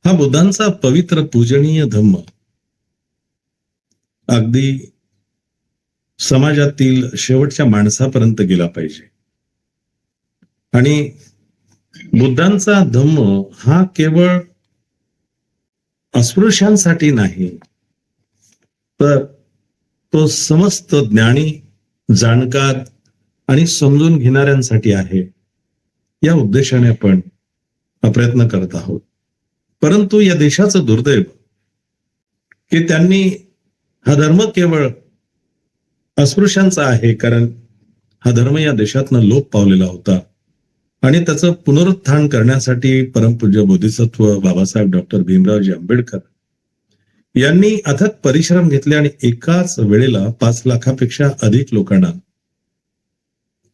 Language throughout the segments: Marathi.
हा बुद्धांचा पवित्र पूजनीय धम्म अगदी समाजातील शेवटच्या माणसापर्यंत गेला पाहिजे. आणि बुद्धांचा धम्म हा केवळ अस्पृश्यांसाठी नाही, तर तो समस्त ज्ञानी, जाणकार आणि समजून घेणाऱ्यांसाठी आहे. या उद्देशाने आपण हा प्रयत्न करत आहोत. परंतु या देशाचं दुर्दैव की त्यांनी हा धर्म केवळ अस्पृश्यांचा आहे, कारण हा धर्म या देशातनं लोप पावलेला होता आणि त्याचं पुनरुत्थान करण्यासाठी परमपूज्य बोधिसत्व बाबासाहेब डॉक्टर भीमरावजी आंबेडकर यांनी अथक परिश्रम घेतले आणि एकाच वेळेला 5 लाखापेक्षा अधिक लोकांना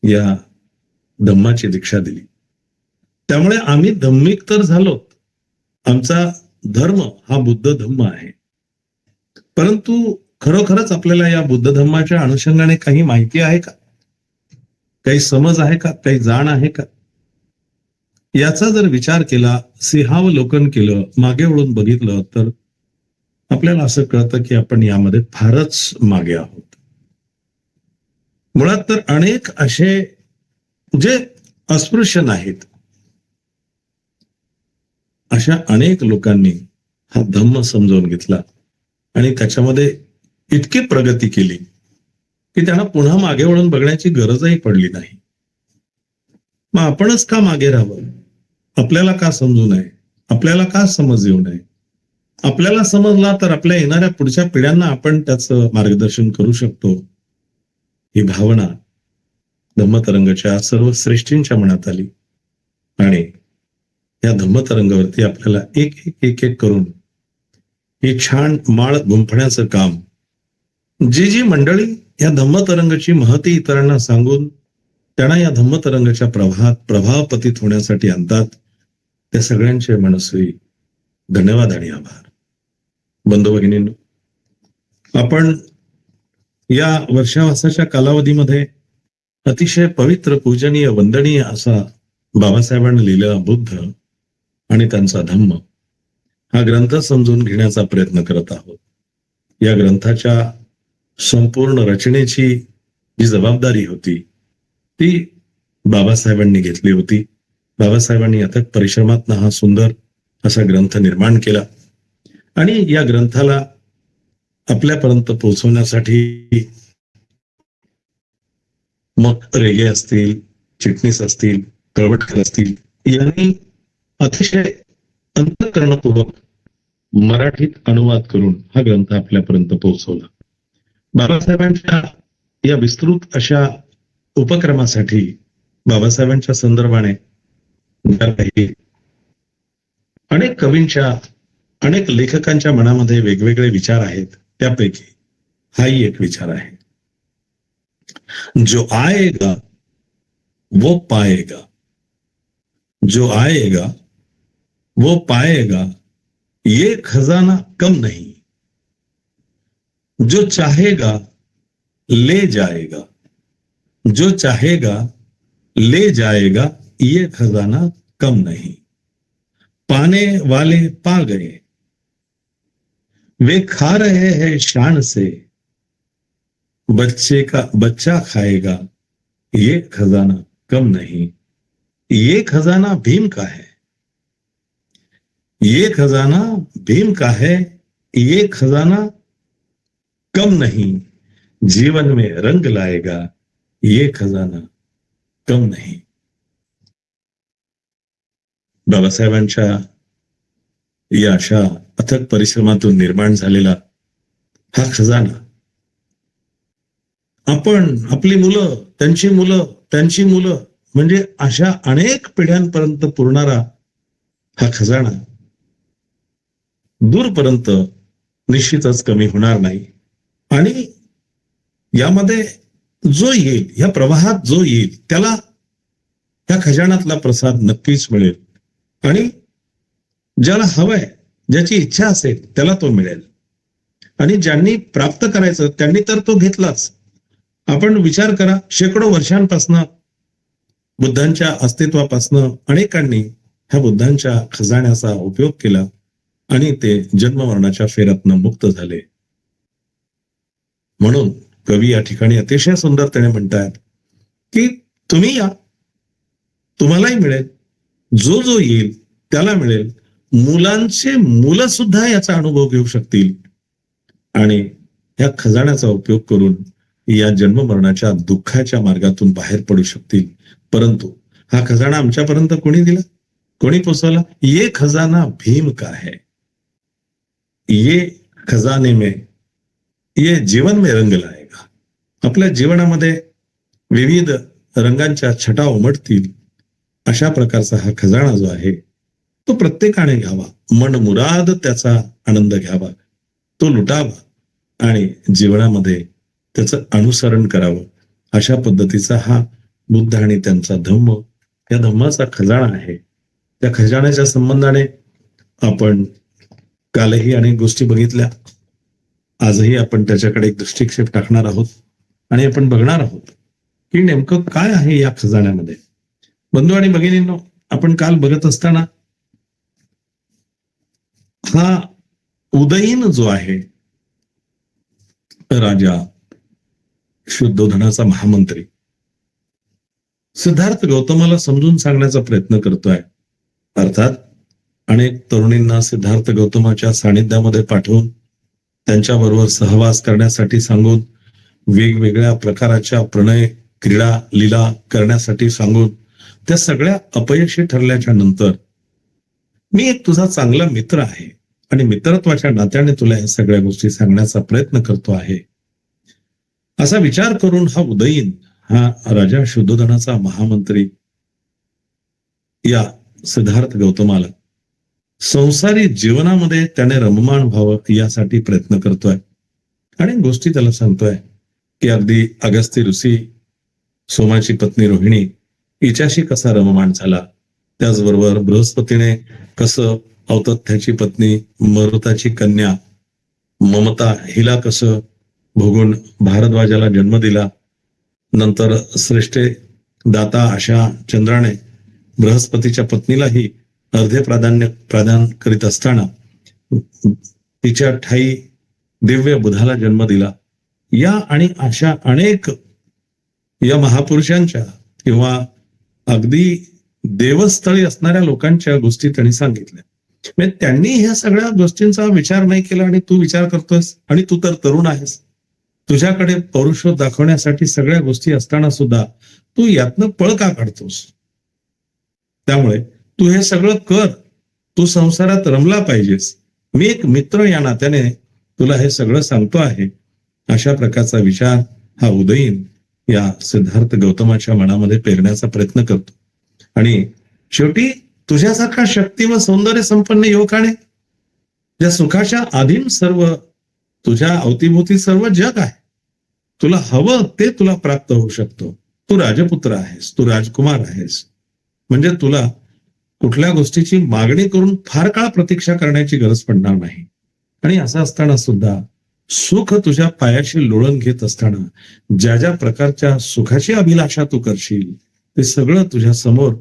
या धम्माची दीक्षा दिली. त्यामुळे आम्ही धम्मिक तर झालो. आमचा धर्म हा बुद्ध धम्म आहे. परंतु खरोखरच आपल्याला या बुद्ध धम्माच्या अनुषंगाने काही माहिती आहे का? काही समज आहे का? काही जाण आहे का? याचा जर विचार केला, सिंहावलोकन केलं, मागे वळून बघितलं, तर आपल्याला असं कळतं की आपण यामध्ये फारच मागे आहोत. मुळात तर अनेक असे जे अस्पृश्य नाहीत, अशा अनेक लोकांनी हा धम्म समजावून घेतला आणि त्याच्यामध्ये इतकी प्रगती केली की त्यांना पुन्हा मागे वळून बघण्याची गरजही पडली नाही. मग आपणच का मागे राहावं? आपल्याला का समजू नये? आपल्याला का समज येऊ नये? आपल्याला समजला तर आपल्या येणाऱ्या पुढच्या पिढ्यांना आपण त्याचं मार्गदर्शन करू शकतो. ही भावना धम्मतरंगाच्या सर्व श्रेष्ठींच्या मनात आली आणि या धम्मतरंगावरती आपल्याला एक एक एक एक करून ही छान माळ गुंफण्याचं काम, जी मंडळी या धम्मतरंगाची महती इतरांना सांगून त्यांना या धम्मतरंगाच्या प्रवाहात प्रभावपतीत होण्यासाठी आणतात, त्या सगळ्यांचे मनस्वी धन्यवाद आणि आभार. बंधू भगिनींनो, आपण या वर्षावासाच्या कालावधीमध्ये अतिशय पवित्र, पूजनीय, वंदनीय असा बाबासाहेबांनी लिहिलेला बुद्ध आणि त्यांचा धम्म हा ग्रंथ समजून घेण्याचा प्रयत्न करत आहोत. या ग्रंथाच्या संपूर्ण रचनेची जी जबाबदारी होती ती बाबासाहेबांनी घेतली होती. बाबासाहेबांनी अथक परिश्रमातनं हा सुंदर असा ग्रंथ निर्माण केला आणि या ग्रंथाला आपल्यापर्यंत पोहोचवण्यासाठी मग रेगे असतील, चिटणीस असतील, कळवटकर असतील, यांनी अतिशय अंतःकरणपूर्वक मराठीत अनुवाद करून हा ग्रंथ आपल्यापर्यंत पोहोचवला. बाबासाहेबांच्या या विस्तृत अशा उपक्रमासाठी बाबासाहेबांच्या संदर्भाने काही अनेक कवींच्या, अनेक लेखकांच्या मनामध्ये वेगवेगळे विचार आहेत. त्यापैकी हाही एक विचार आहे, जो आएगा वो पाएगा, जो आएगा वो पाएगा, ये खजाना कम नहीं, जो चाहेगा ले जाएगा, जो चाहेगा ले जाएगा, ये खजाना कम नहीं. पाने वाले पा गए, वे खा रहे हैं शान से, बच्चा खाएगा, ये खजाना कम नहीं. ये खजाना भीम का है, ये खजाना भीम का है, ये खजाना कम नहीं. जीवन में रंग लाएगा, ये खजाना कम नहीं. बाबासाहेबांच्या या अशा अथक परिश्रमातून निर्माण झालेला हा खजाना आपण, आपली मुलं, त्यांची मुलं, त्यांची मुलं, म्हणजे अशा अनेक पिढ्यांपर्यंत पुरणारा हा खजाना दूरपर्यंत निश्चितच कमी होणार नाही. आणि यामध्ये जो येईल, या प्रवाहात जो येईल, त्याला या खजानातला प्रसाद नक्कीच मिळेल आणि ज्याला हवंय, ज्याची इच्छा असेल त्याला तो मिळेल. आणि ज्यांनी प्राप्त करायचं त्यांनी तर तो घेतलाच. आपण विचार करा, शेकडो वर्षांपासनं बुद्धांच्या अस्तित्वापासनं अनेकांनी ह्या बुद्धांच्या खजान्याचा उपयोग केला आणि ते जन्ममरणाच्या फेऱ्यातनं मुक्त झाले. म्हणून कवी या ठिकाणी अतिशय सुंदरतेने म्हणतात की तुम्ही या, तुम्हालाही मिळेल, जो जो येईल त्याला मिळेल, मुलांचे मुलं सुद्धा याचा अनुभव घेऊ शकतील आणि या खजाण्याचा उपयोग करून या जन्ममरणाच्या दुःखाच्या मार्गातून बाहेर पडू शकतील. परंतु हा खजाना आमच्यापर्यंत कोणी दिला, कोणी पोचवला? ये खजाना भीम का है, ये खजाने में, ये जीवन में रंग लाएगा. आपल्या जीवनामध्ये विविध रंगांच्या छटा उमटतील अशा प्रकारचा हा खजाना जो आहे तो प्रत्येकाने घ्यावा, मनमुराद त्याचा आनंद घ्यावा, तो लुटावा आणि जीवनामध्ये त्याचं अनुसरण करावं. अशा पद्धतीचा हा बुद्ध आणि त्यांचा धम्म, या धम्माचा खजाना आहे. त्या खजाण्याच्या संबंधाने आपण कालही अनेक गोष्टी बघितल्या, आजही आपण त्याच्याकडे एक दृष्टिक्षेप टाकणार आहोत आणि आपण बघणार आहोत की नेमकं काय आहे या खजाण्यामध्ये. बंधू आणि भगिनींनो, आपण काल बघत असताना हा उदयीन जो आहे राजा, शुद्धोधनाचा महामंत्री, सिद्धार्थ गौतमाला समजून सांगण्याचा प्रयत्न करतोय. अर्थात अनेक तरुणींना सिद्धार्थ गौतमाच्या सानिध्यामध्ये पाठवून त्यांच्याबरोबर सहवास करण्यासाठी सांगून, वेगवेगळ्या प्रकारच्या प्रणय क्रीडा लीला करण्यासाठी सांगून त्या सगळ्या अपयशी ठरल्याच्या नंतर, मी एक तुझा चांगला मित्र आहे आणि मित्रत्वाच्या नात्याने तुला या सगळ्या गोष्टी सांगण्याचा प्रयत्न करतो आहे, असा विचार करून हा उदयीन, हा राजा शुद्धोधनाचा महामंत्री या सिद्धार्थ गौतमाला संसारी जीवनामध्ये त्याने रममाण व्हावं यासाठी प्रयत्न करतोय. आणि गोष्टी त्याला सांगतोय की अगदी अगस्त्य ऋषी, सोमाची पत्नी रोहिणी हिच्याशी कसा रममाण झाला, त्याचबरोबर बृहस्पतीने कसं औतथ्याची पत्नी मरुताची कन्या ममता हिला कसं भोगून भारद्वाजाला जन्म दिला, नंतर श्रेष्ठे दाता अशा चंद्राने बृहस्पतीच्या पत्नीलाही अर्धे प्रदान करीत असताना तिच्या ठाई दिव्य बुधाला जन्म दिला. या आणि अशा अनेक या महापुरुषांच्या किंवा अगदी देवस्थळी असणाऱ्या लोकांच्या गोष्टी त्यांनी सांगितल्या. म्हणजे त्यांनी ह्या सगळ्या गोष्टींचा विचार नाही केला आणि तू विचार करतोस, आणि तू तर तरुण आहेस, तुझ्याकडे पौरुष दाखवण्यासाठी सगळ्या गोष्टी असताना सुद्धा तू यातनं पळ का काढतोस? त्यामुळे तू हे सगळं कर, तू संसारात रमला पाहिजेस, मी एक मित्र या नात्याने तुला हे सगळं सांगतो आहे. अशा प्रकारचा विचार हा उदयीन या सिद्धार्थ गौतमाच्या मनामध्ये पेरण्याचा प्रयत्न करतो. आणि शेवटी तुझ्यासारखा शक्ती व सौंदर्य संपन्न युवकाने, ज्या सुखाच्या अधीन सर्व तुझ्या अवतीभोवती सर्व जग आहे, तुला हवं ते तुला प्राप्त होऊ शकतो. तू राजपुत्र आहेस, तू राजकुमार आहेस, म्हणजे तुला कुठल्या गोष्टीची मागणी करून फार काळ प्रतीक्षा करण्याची गरज पडणार नाही. आणि असं असताना सुद्धा सुख तुझ्या पायाशी लोळण घेत असताना ज्या ज्या प्रकारच्या सुखाची अभिलाषा तू करशील ते सगळं तुझ्या समोर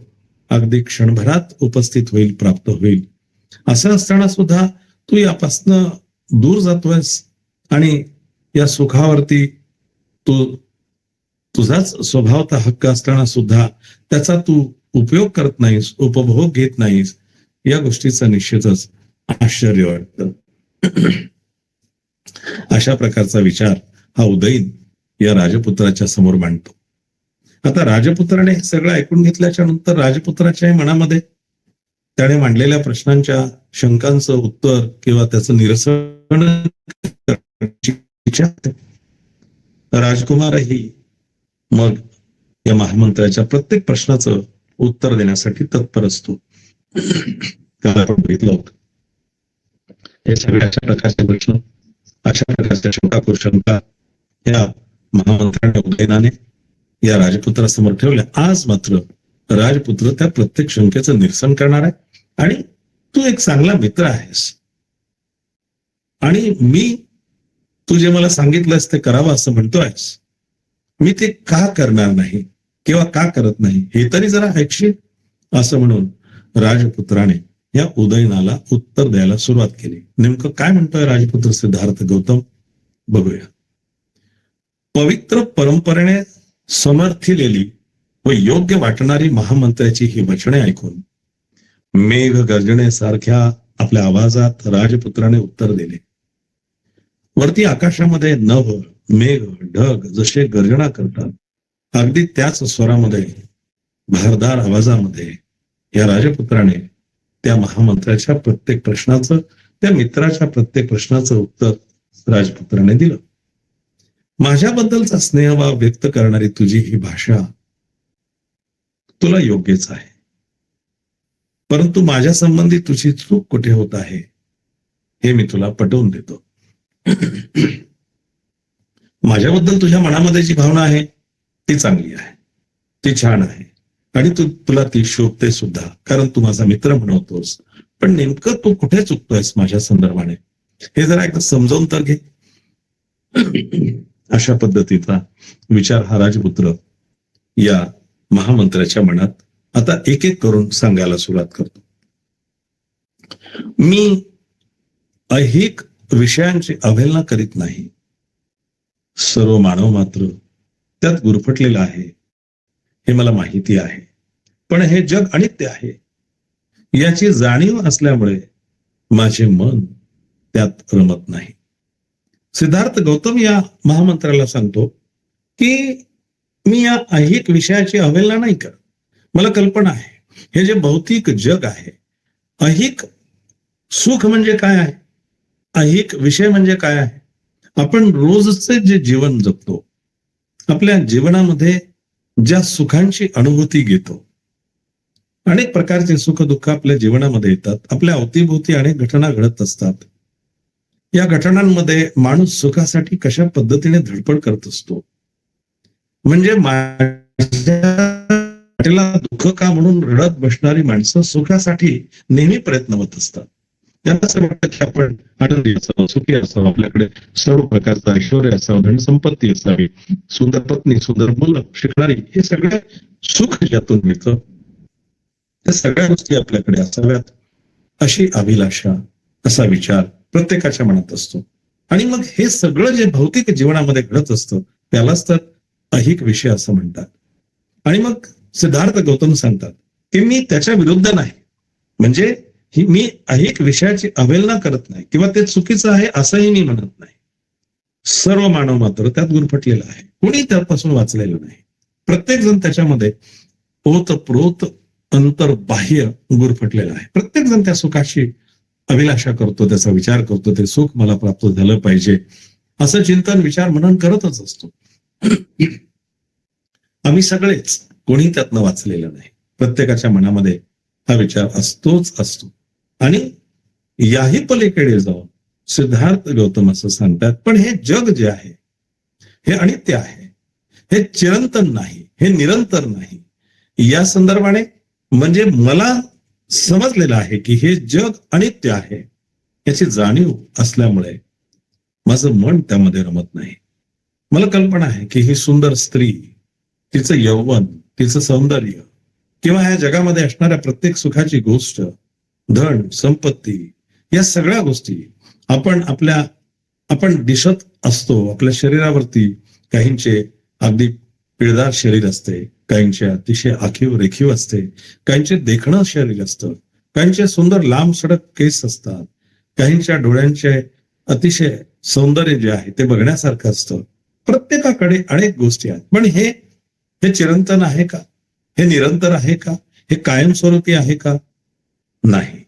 अगदी क्षणभरात उपस्थित होईल, प्राप्त होईल. असं असताना सुद्धा तू यापासनं दूर जातोयस आणि या सुखावरती तू तुझाच स्वभावता हक्क असताना सुद्धा त्याचा तू उपयोग करत नाहीस, उपभोग घेत नाहीस. या गोष्टीचं निश्चितच आश्चर्य वाटतं. अशा प्रकारचा विचार हा उदयीन या राजपुत्राच्या समोर मांडतो. आता राजपुत्राने हे सगळं ऐकून घेतल्याच्या नंतर राजपुत्राच्या मनामध्ये त्याने मांडलेल्या प्रश्नांच्या शंकांचं उत्तर किंवा त्याचं निरसन करण्याची इच्छा असते. राजकुमारही मग या महामंत्र्याच्या प्रत्येक प्रश्नाचं उत्तर देण्यासाठी तत्पर असतो. काल आपण बघितलं होतं हे सगळ्या अशा प्रकारचे प्रश्न, अशा प्रकारच्या शंका या महामंत्र्याने उदयनाने या राजपुत्रासमोर ठेवल्या. आज मात्र राजपुत्र त्या प्रत्येक शंकेचं निरसन करणार आहे. आणि तू एक चांगला मित्र आहेस आणि मी तू जे मला सांगितलंस ते करावं असं म्हणतोयस, मी ते का करणार नाही किंवा का करत नाही हे तरी जरा ऐकशील, असं म्हणून राजपुत्राने या उदयनाला उत्तर द्यायला सुरुवात केली. नेमकं काय म्हणतोय राजपुत्र सिद्धार्थ गौतम बघूया. पवित्र परंपरेने समर्थिलेली व योग्य वाटणारी महामंत्र्याची ही वचने ऐकून मेघ गर्जनेसारख्या आपल्या आवाजात राजपुत्राने उत्तर दिले. वरती आकाशामध्ये नभ, मेघ, ढग जसे गर्जना करतात, अगदी त्याच स्वरामध्ये, भारदार आवाजामध्ये या राजपुत्राने त्या महामंत्र्याच्या प्रत्येक प्रश्नाचं, त्या मित्राच्या प्रत्येक प्रश्नाचं उत्तर राजपुत्राने दिलं. माझ्याबद्दलचा स्नेहभाव व्यक्त करणारी तुझी ही भाषा तुला योग्यच आहे, परंतु माझ्या संबंधी तुझी चूक कुठे होत आहे हे मी तुला पटवून देतो. माझ्याबद्दल तुझ्या मनामध्ये जी भावना आहे ती चांगली आहे, ती छान आहे आणि तुला ती शोभते सुद्धा, कारण तू माझा मित्र म्हणवतोस. पण नेमकं तू कुठे चुकतोयस माझ्या संदर्भाने हे जरा एकदा समजावून तर घे. अशा पद्धतीचा विचार हा राजपुत्र या महामंत्र्याच्या मनात आता एक एक करून सांगायला सुरुवात करतो. मी ऐहिक विषयांची अवहेलना करीत नाही. सर्व मानव मात्र त्यात गुरफटलेला आहे हे मला माहिती आहे, पण हे जग अनित्य आहे याची जाणीव असल्यामुळे माझे मन त्यात रमत नाही. सिद्धार्थ गौतम या महामंत्र्याला सांगतो की मी या ऐहिक विषयाची अवहेलना नाही करत. मला कल्पना आहे हे जे भौतिक जग आहे, ऐहिक सुख म्हणजे काय आहे, ऐहिक विषय म्हणजे काय आहे. आपण रोजचे जे जीवन जगतो, आपल्या जीवनामध्ये ज्या सुखांची अनुभूती घेतो, अनेक प्रकारचे सुख दुःख आपल्या जीवनामध्ये येतात. आपल्या अवतीभोवती अनेक घटना घडत असतात. या घटनांमध्ये माणूस सुखासाठी कशा पद्धतीने धडपड करत असतो, म्हणजे माझ्या दुःख का म्हणून रडत बसणारी माणसं सुखासाठी नेहमी प्रयत्नवत असतात. त्यांना असं वाटतं की आपण आनंदी असावं, सुखी असावं, आपल्याकडे सर्व प्रकारचं ऐश्वर्य असावं, धनसंपत्ती असावी, सुंदर पत्नी, सुंदर मुलं, शिकणारी, हे सगळं सुख ज्यातून मिळतं त्या सगळ्या गोष्टी आपल्याकडे असाव्यात अशी अभिलाषा, असा विचार प्रत्येकाच्या मनात असतो. आणि मग हे सगळं जे भौतिक जीवनामध्ये घडत असतं त्यालाच तर ऐहिक विषय असं म्हणतात. आणि मग सिद्धार्थ गौतम सांगतात की मी त्याच्या विरुद्ध नाही, म्हणजे ही मी ऐहिक विषयाची अवहेलना करत नाही किंवा ते चुकीचं आहे असंही मी म्हणत नाही. सर्व मानव मात्र त्यात गुरफटलेला आहे, कोणी त्यापासून वाचलेलं नाही. प्रत्येक जण त्याच्यामध्ये ओतप्रोत अंतर्बाह्य गुरफटलेला आहे. प्रत्येक जण त्या सुखाची अभिलाषा करतो, त्याचा विचार करतो, ते सुख मला प्राप्त झालं पाहिजे असं चिंतन विचार मनन करतच असतो. आम्ही सगळेच, कोणी त्यातनं वाचलेलं नाही. प्रत्येकाच्या मनामध्ये हा विचार असतोच असतो. आणि याही पलीकडे जाऊन सिद्धार्थ गौतम असं सांगतात, पण हे जग जे आहे हे अनित्य आहे, हे चिरंतन नाही, हे निरंतर नाही. या संदर्भाने म्हणजे मला समजलेलं आहे की हे जग अनित्य आहे याची जाणीव असल्यामुळे माझं मन त्यामध्ये रमत नाही. मला कल्पना आहे की ही सुंदर स्त्री, तिचं यौवन, तिचं सौंदर्य किंवा ह्या जगामध्ये असणाऱ्या प्रत्येक सुखाची गोष्ट, धन, संपत्ती, या सगळ्या गोष्टी आपण दिसत असतो. आपल्या शरीरावरती काहींचे अगदी पिळदार शरीर असते, काहींचे अतिशय आखीव रेखीव असते, काहींचे देखणं शरीर असतं, काहींचे सुंदर लांब सडक केस असतात, काहींच्या डोळ्यांचे अतिशय सौंदर्य जे आहे ते बघण्यासारखं असतं. प्रत्येकाकडे अनेक गोष्टी आहेत, पण हे चिरंतन आहे का, हे निरंतर आहे का, हे कायमस्वरूपी आहे का? नाही,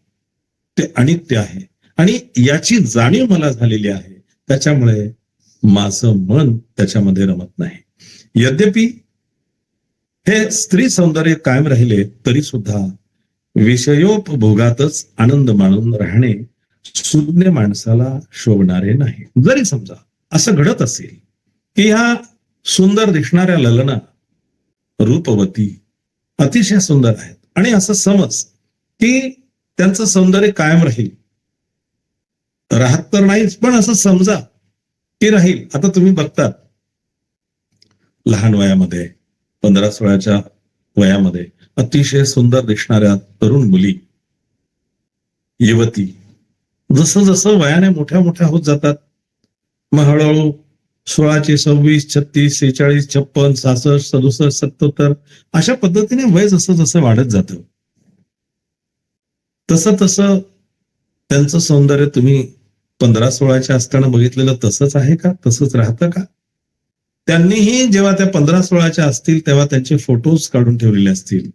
ते अनित्य आहे. आणि याची जाणीव मला झालेली आहे, त्याच्यामुळे माझं मन त्याच्यामध्ये रमत नाही. यद्यपि हे स्त्री सौंदर्य कायम राहिले तरी सुद्धा विषयोपभोगातच आनंद मानून राहणे सुज्ञ माणसाला शोभणारे नाही. जरी समजा असं घडत असेल की ह्या सुंदर दिसणाऱ्या ललना, रूपवती अतिशय सुंदर आहेत आणि असं समज की त्यांचं सौंदर्य कायम राहील, राहत तर नाहीच पण असं समजा की राहील. आता तुम्ही बघतात लहान वयामध्ये 15-16च्या वयामध्ये अतिशय सुंदर दिसणाऱ्या तरुण मुली युवती जसं जसं वयाने मोठ्या मोठ्या होत जातात, मग हळूहळू 16चे 26, 36, 46, 56, 66, 67, 77 अशा पद्धतीने वय जसं जसं वाढत जातं, तसं तसं त्यांचं सौंदर्य तुम्ही 15-16च्या असताना बघितलेलं तसंच आहे का? तसंच राहतं का? त्यांनीही जेव्हा त्या 15-16च्या असतील तेव्हा त्यांचे फोटोज काढून ठेवलेले असतील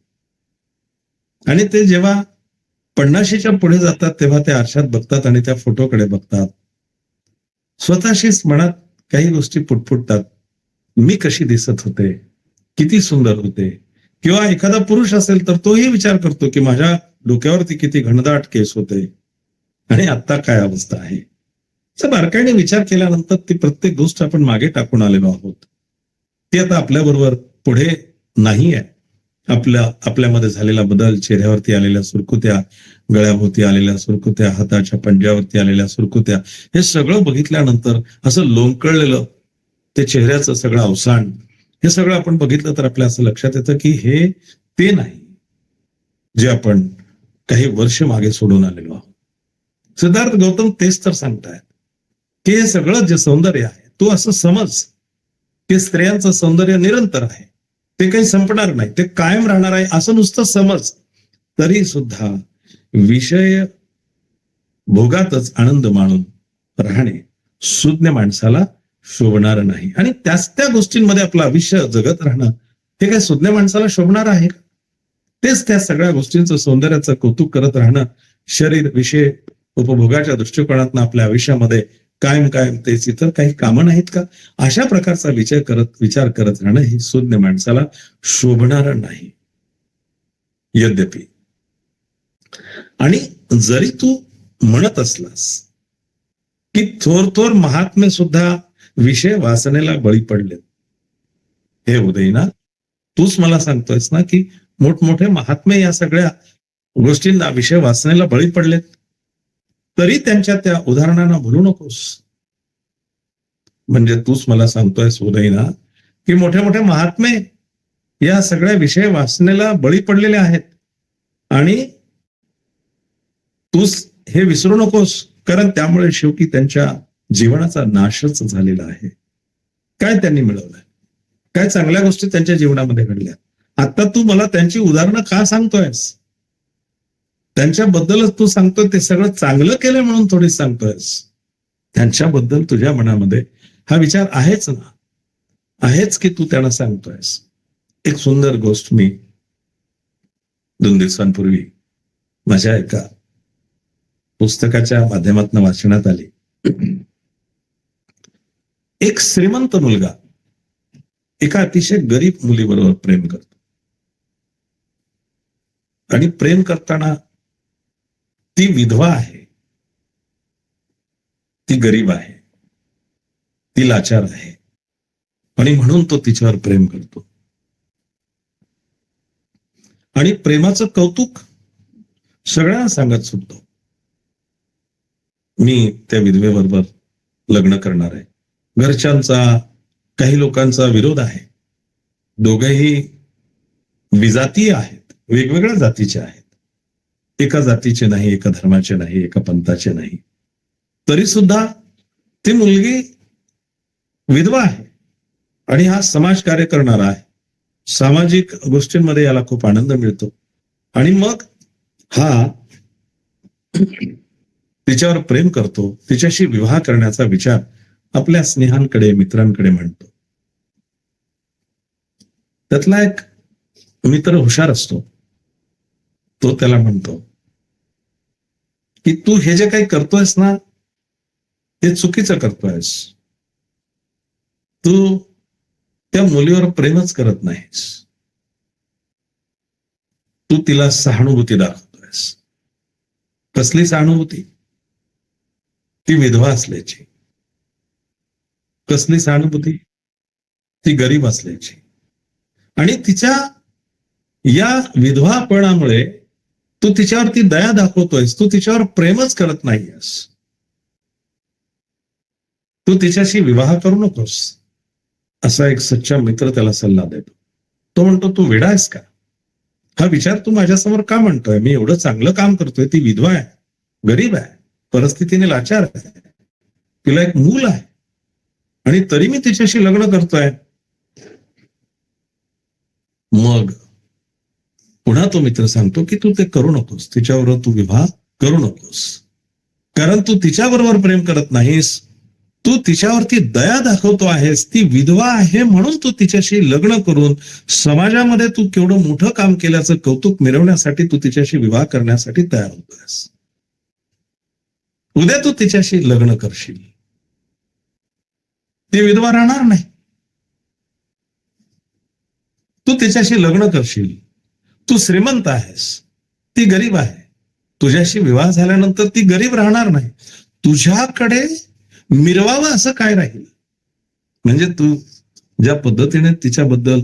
आणि ते जेव्हा 50च्या पुढे जातात तेव्हा ते आरशात बघतात आणि त्या फोटोकडे बघतात. स्वतःशीच मनात काही गोष्टी पुटपुटतात. मी कशी दिसत होते, किती सुंदर होते. किंवा एखादा पुरुष असेल तर तोही विचार करतो की माझ्या डोक्यावरती किती घनदाट केस होते आणि आता काय अवस्था आहे. तर बारकाईने विचार केल्यानंतर ती प्रत्येक गोष्ट आपण मागे टाकून आलेलो आहोत. ती आता आपल्याबरोबर पुढे नाही आहे. आपल्यामध्ये झालेला बदल, चेहऱ्यावरती आलेल्या सुरकुत्या, गळ्याभोवती आलेल्या सुरकुत्या, हाताच्या पंजावरती आलेल्या सुरकुत्या, हे सगळं बघितल्यानंतर असं लोंबकळलेलं ते चेहऱ्याचं सगळं अवसान, हे सगळं आपण बघितलं तर आपल्या असं लक्षात येतं की हे ते नाही जे आपण काही वर्ष मागे सोडून आलेलो आहोत. सिद्धार्थ गौतम तेच तर सांगतायत की हे सगळं जे सौंदर्य आहे, तू असं समज की स्त्रियांचं सौंदर्य निरंतर आहे, ते काही संपणार नाही, ते कायम राहणार आहे असं नुसतं समज. तरी सुद्धा विषय भोगातच आनंद मानून राहणे सुज्ञ माणसाला शोभणार नाही. आणि त्याच त्या गोष्टींमध्ये आपलं आयुष्य जगत राहणं हे काय सुज्ञ माणसाला शोभणार आहे का? तेच त्या सगळ्या गोष्टींचं सौंदर्याचं कौतुक करत राहणं शरीर विषय उपभोगाच्या दृष्टिकोनातून आपल्या आयुष्यामध्ये कायम कायम तेच इतर काही कामं नाहीत का? अशा प्रकारचा विचार करत राहणं ही सुज्ञ माणसाला शोभणार नाही. यद्यपि आणि जरी तू म्हणत असलास की थोर थोर महात्मे सुद्धा विषय वासनेला बळी पडलेत, हे उदयना तूच मला सांगतोयस ना की मोठमोठे महात्मे या सगळ्या गोष्टींना विषय वासनेला बळी पडलेत, तरी त्यांच्या त्या उदाहरणांना भुलू नकोस. म्हणजे तूच मला सांगतोयस उदयना की मोठे मोठे महात्मे या सगळ्या विषय वासनेला बळी पडलेले आहेत आणि तूच हे विसरू नकोस, कारण त्यामुळे शेवटी त्यांच्या जीवनाचा नाशच झालेला आहे. काय त्यांनी मिळवलंय, काय चांगल्या गोष्टी त्यांच्या जीवनामध्ये घडल्या. आता तू मला त्यांची उदाहरणं का सांगतोयस? त्यांच्याबद्दलच तू सांगतोय ते सगळं चांगलं केलं म्हणून थोडी सांगतोयस. त्यांच्याबद्दल तुझ्या मनामध्ये हा विचार आहेच ना, आहेच की तू त्यांना सांगतोयस. एक सुंदर गोष्ट मी 2 दिवसांपूर्वी माझ्या एका पुस्तकाच्या माध्यमातून वाचण्यात आली. एक श्रीमंत मुलगा एका अतिशय गरीब मुलीबरोबर प्रेम करतो आणि प्रेम करताना ती विधवा आहे, ती गरीब आहे, ती लाचार आहे आणि म्हणून तो तिच्यावर प्रेम करतो आणि प्रेमाचं कौतुक सगळ्यांना सांगत सुटतो. मी त्या विधवेबरोबर लग्न करणार आहे. घरच्यांचा, काही लोकांचा विरोध आहे. दोघेही विजातीय आहेत, वेगवेगळ्या जातीचे आहेत. एका जातीचे नाही, एका धर्माचे नाही, एका पंथाचे नाही. तरी सुद्धा ती मुलगी विधवा आहे आणि हा समाजकार्य करणारा आहे. सामाजिक गोष्टींमध्ये याला खूप आनंद मिळतो आणि मग हा तिच्यावर प्रेम करतो, तिच्याशी विवाह करण्याचा विचार आपल्या स्नेहांकडे, मित्रांकडे म्हणतो. त्यातला एक मित्र हुशार असतो, तो त्याला म्हणतो की तू हे जे काही करतोयस ना ते चुकीचं करतोयस. तू त्या मुलीवर प्रेमच करत नाहीस, तू तिला सहानुभूती दाखवतोयस. कसली सहानुभूती? ती विधवा असल्याची. कसली सहानुभूती? ती गरीब असल्याची. आणि तिच्या या विधवापणामुळे तू तिच्यावरती दया दाखवतोयस, तू तिच्यावर प्रेमच करत नाहीयेस. तू तिच्याशी विवाह करू नकोस, असा एक सच्चा मित्र त्याला सल्ला देतो. तो म्हणतो तू वेडा आहेस का? हा विचार तू माझ्यासमोर का म्हणतोय? मी एवढं चांगलं काम करतोय, ती विधवा आहे, गरीब आहे, परिस्थितीने लाचार आहे, तिला एक मूल आहे, आणि तरी मी तिच्याशी लग्न करतोय. मग पुन्हा तो मित्र सांगतो की तू ते करू नकोस, तिच्याबरोबर तू विवाह करू नकोस, कारण तू तिच्याबरोबर प्रेम करत नाहीस, तू तिच्यावरती दया दाखवतो आहेस. ती विधवा आहे म्हणून तू तिच्याशी लग्न करून समाजामध्ये तू केवढं मोठं काम केल्याचं कौतुक मिरवण्यासाठी तू तिच्याशी विवाह करण्यासाठी तयार होतोयस. उद्या तू तिच्याशी लग्न करशील, ती विधवा राहणार नाही. तू तिच्याशी लग्न करशील, तू श्रीमंत आहेस, ती गरीब आहे. तुझ्याशी विवाह झाल्यानंतर ती गरीब राहणार नाही. तुझ्याकडे मिरवावं असं काय राहील? म्हणजे तू ज्या पद्धतीने तिच्याबद्दल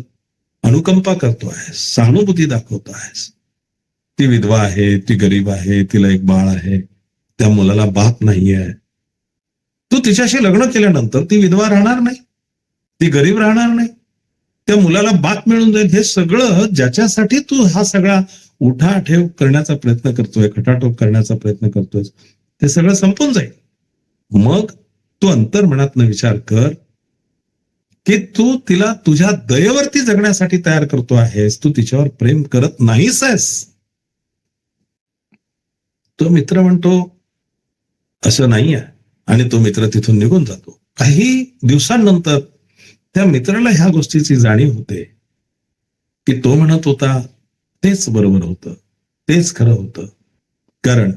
अनुकंपा करतो आहेस, सहानुभूती दाखवतो आहेस. ती विधवा आहे, ती गरीब आहे, तिला एक बाळ आहे, त्या मुलाला बाप नाहीये. तू तिच्याशी लग्न केल्यानंतर ती विधवा राहणार नाही, ती गरीब राहणार नाही, त्या मुलाला बाप मिळून जाईल. हे सगळं ज्याच्यासाठी तू हा सगळा उठाठेव करण्याचा प्रयत्न करतोय, खटाटोप करण्याचा प्रयत्न करतोय, ते सगळं संपून जाईल. मग तू अंतर्मनातनं विचार कर की तू तिला तुझ्या दयेवरती जगण्यासाठी तयार करतो आहेस, तू तिच्यावर प्रेम करत नाहीस आहेस. तो मित्र म्हणतो असं नाही आहे, आणि तो मित्र तिथून निघून जातो. काही दिवसांनंतर त्या मित्राला ह्या गोष्टीची जाणीव होते की तो म्हणत होता तेच बरोबर होतं, तेच खरं होतं. कारण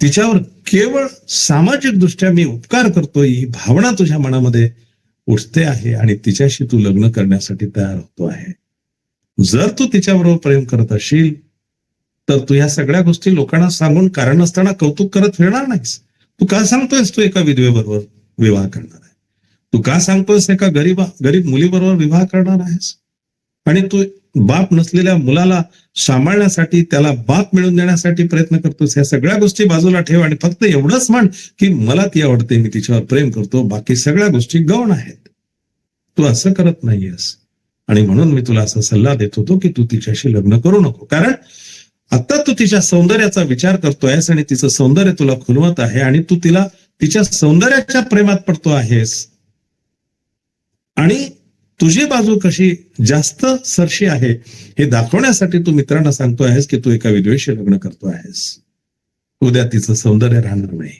तिच्यावर केवळ सामाजिक दृष्ट्या मी उपकार करतोय ही भावना तुझ्या मनामध्ये उठते आहे, आणि तिच्याशी तू लग्न करण्यासाठी तयार होतो आहे. जर तू तिच्याबरोबर प्रेम करत असशील तर तू ह्या सगळ्या गोष्टी लोकांना सांगून कारण नसताना कौतुक करत फिरणार नाहीस. तू का सांगतोयस तू एका विधवेबरोबर विवाह करणार आहे? तू का सांगतोयस एका गरीब मुलीबरोबर विवाह करणार आहेस? आणि तू बाप नसलेल्या मुलाला सांभाळण्यासाठी, त्याला बाप मिळवून देण्यासाठी प्रयत्न करतोस. ह्या सगळ्या गोष्टी बाजूला ठेव आणि फक्त एवढंच म्हण की मला ती आवडते, मी तिच्यावर प्रेम करतो, बाकी सगळ्या गोष्टी गौण आहेत. तू असं करत नाहीयेस, आणि म्हणून मी तुला असा सल्ला देत होतो की तू तिच्याशी लग्न करू नको. कारण आता तू तिच्या सौंदर्याचा विचार करतोयस आणि तिचं सौंदर्य तुला खुलवत आहे, आणि तू तिला तिच्या सौंदर्याच्या प्रेमात पडतो आहेस, आणि तुझी बाजू कशी जास्त सरशी आहे हे दाखवण्यासाठी तू मित्रांना सांगतो आहेस की तू एका विधवेशी लग्न करतो आहेस. उद्या तिचं सौंदर्य राहणार नाही,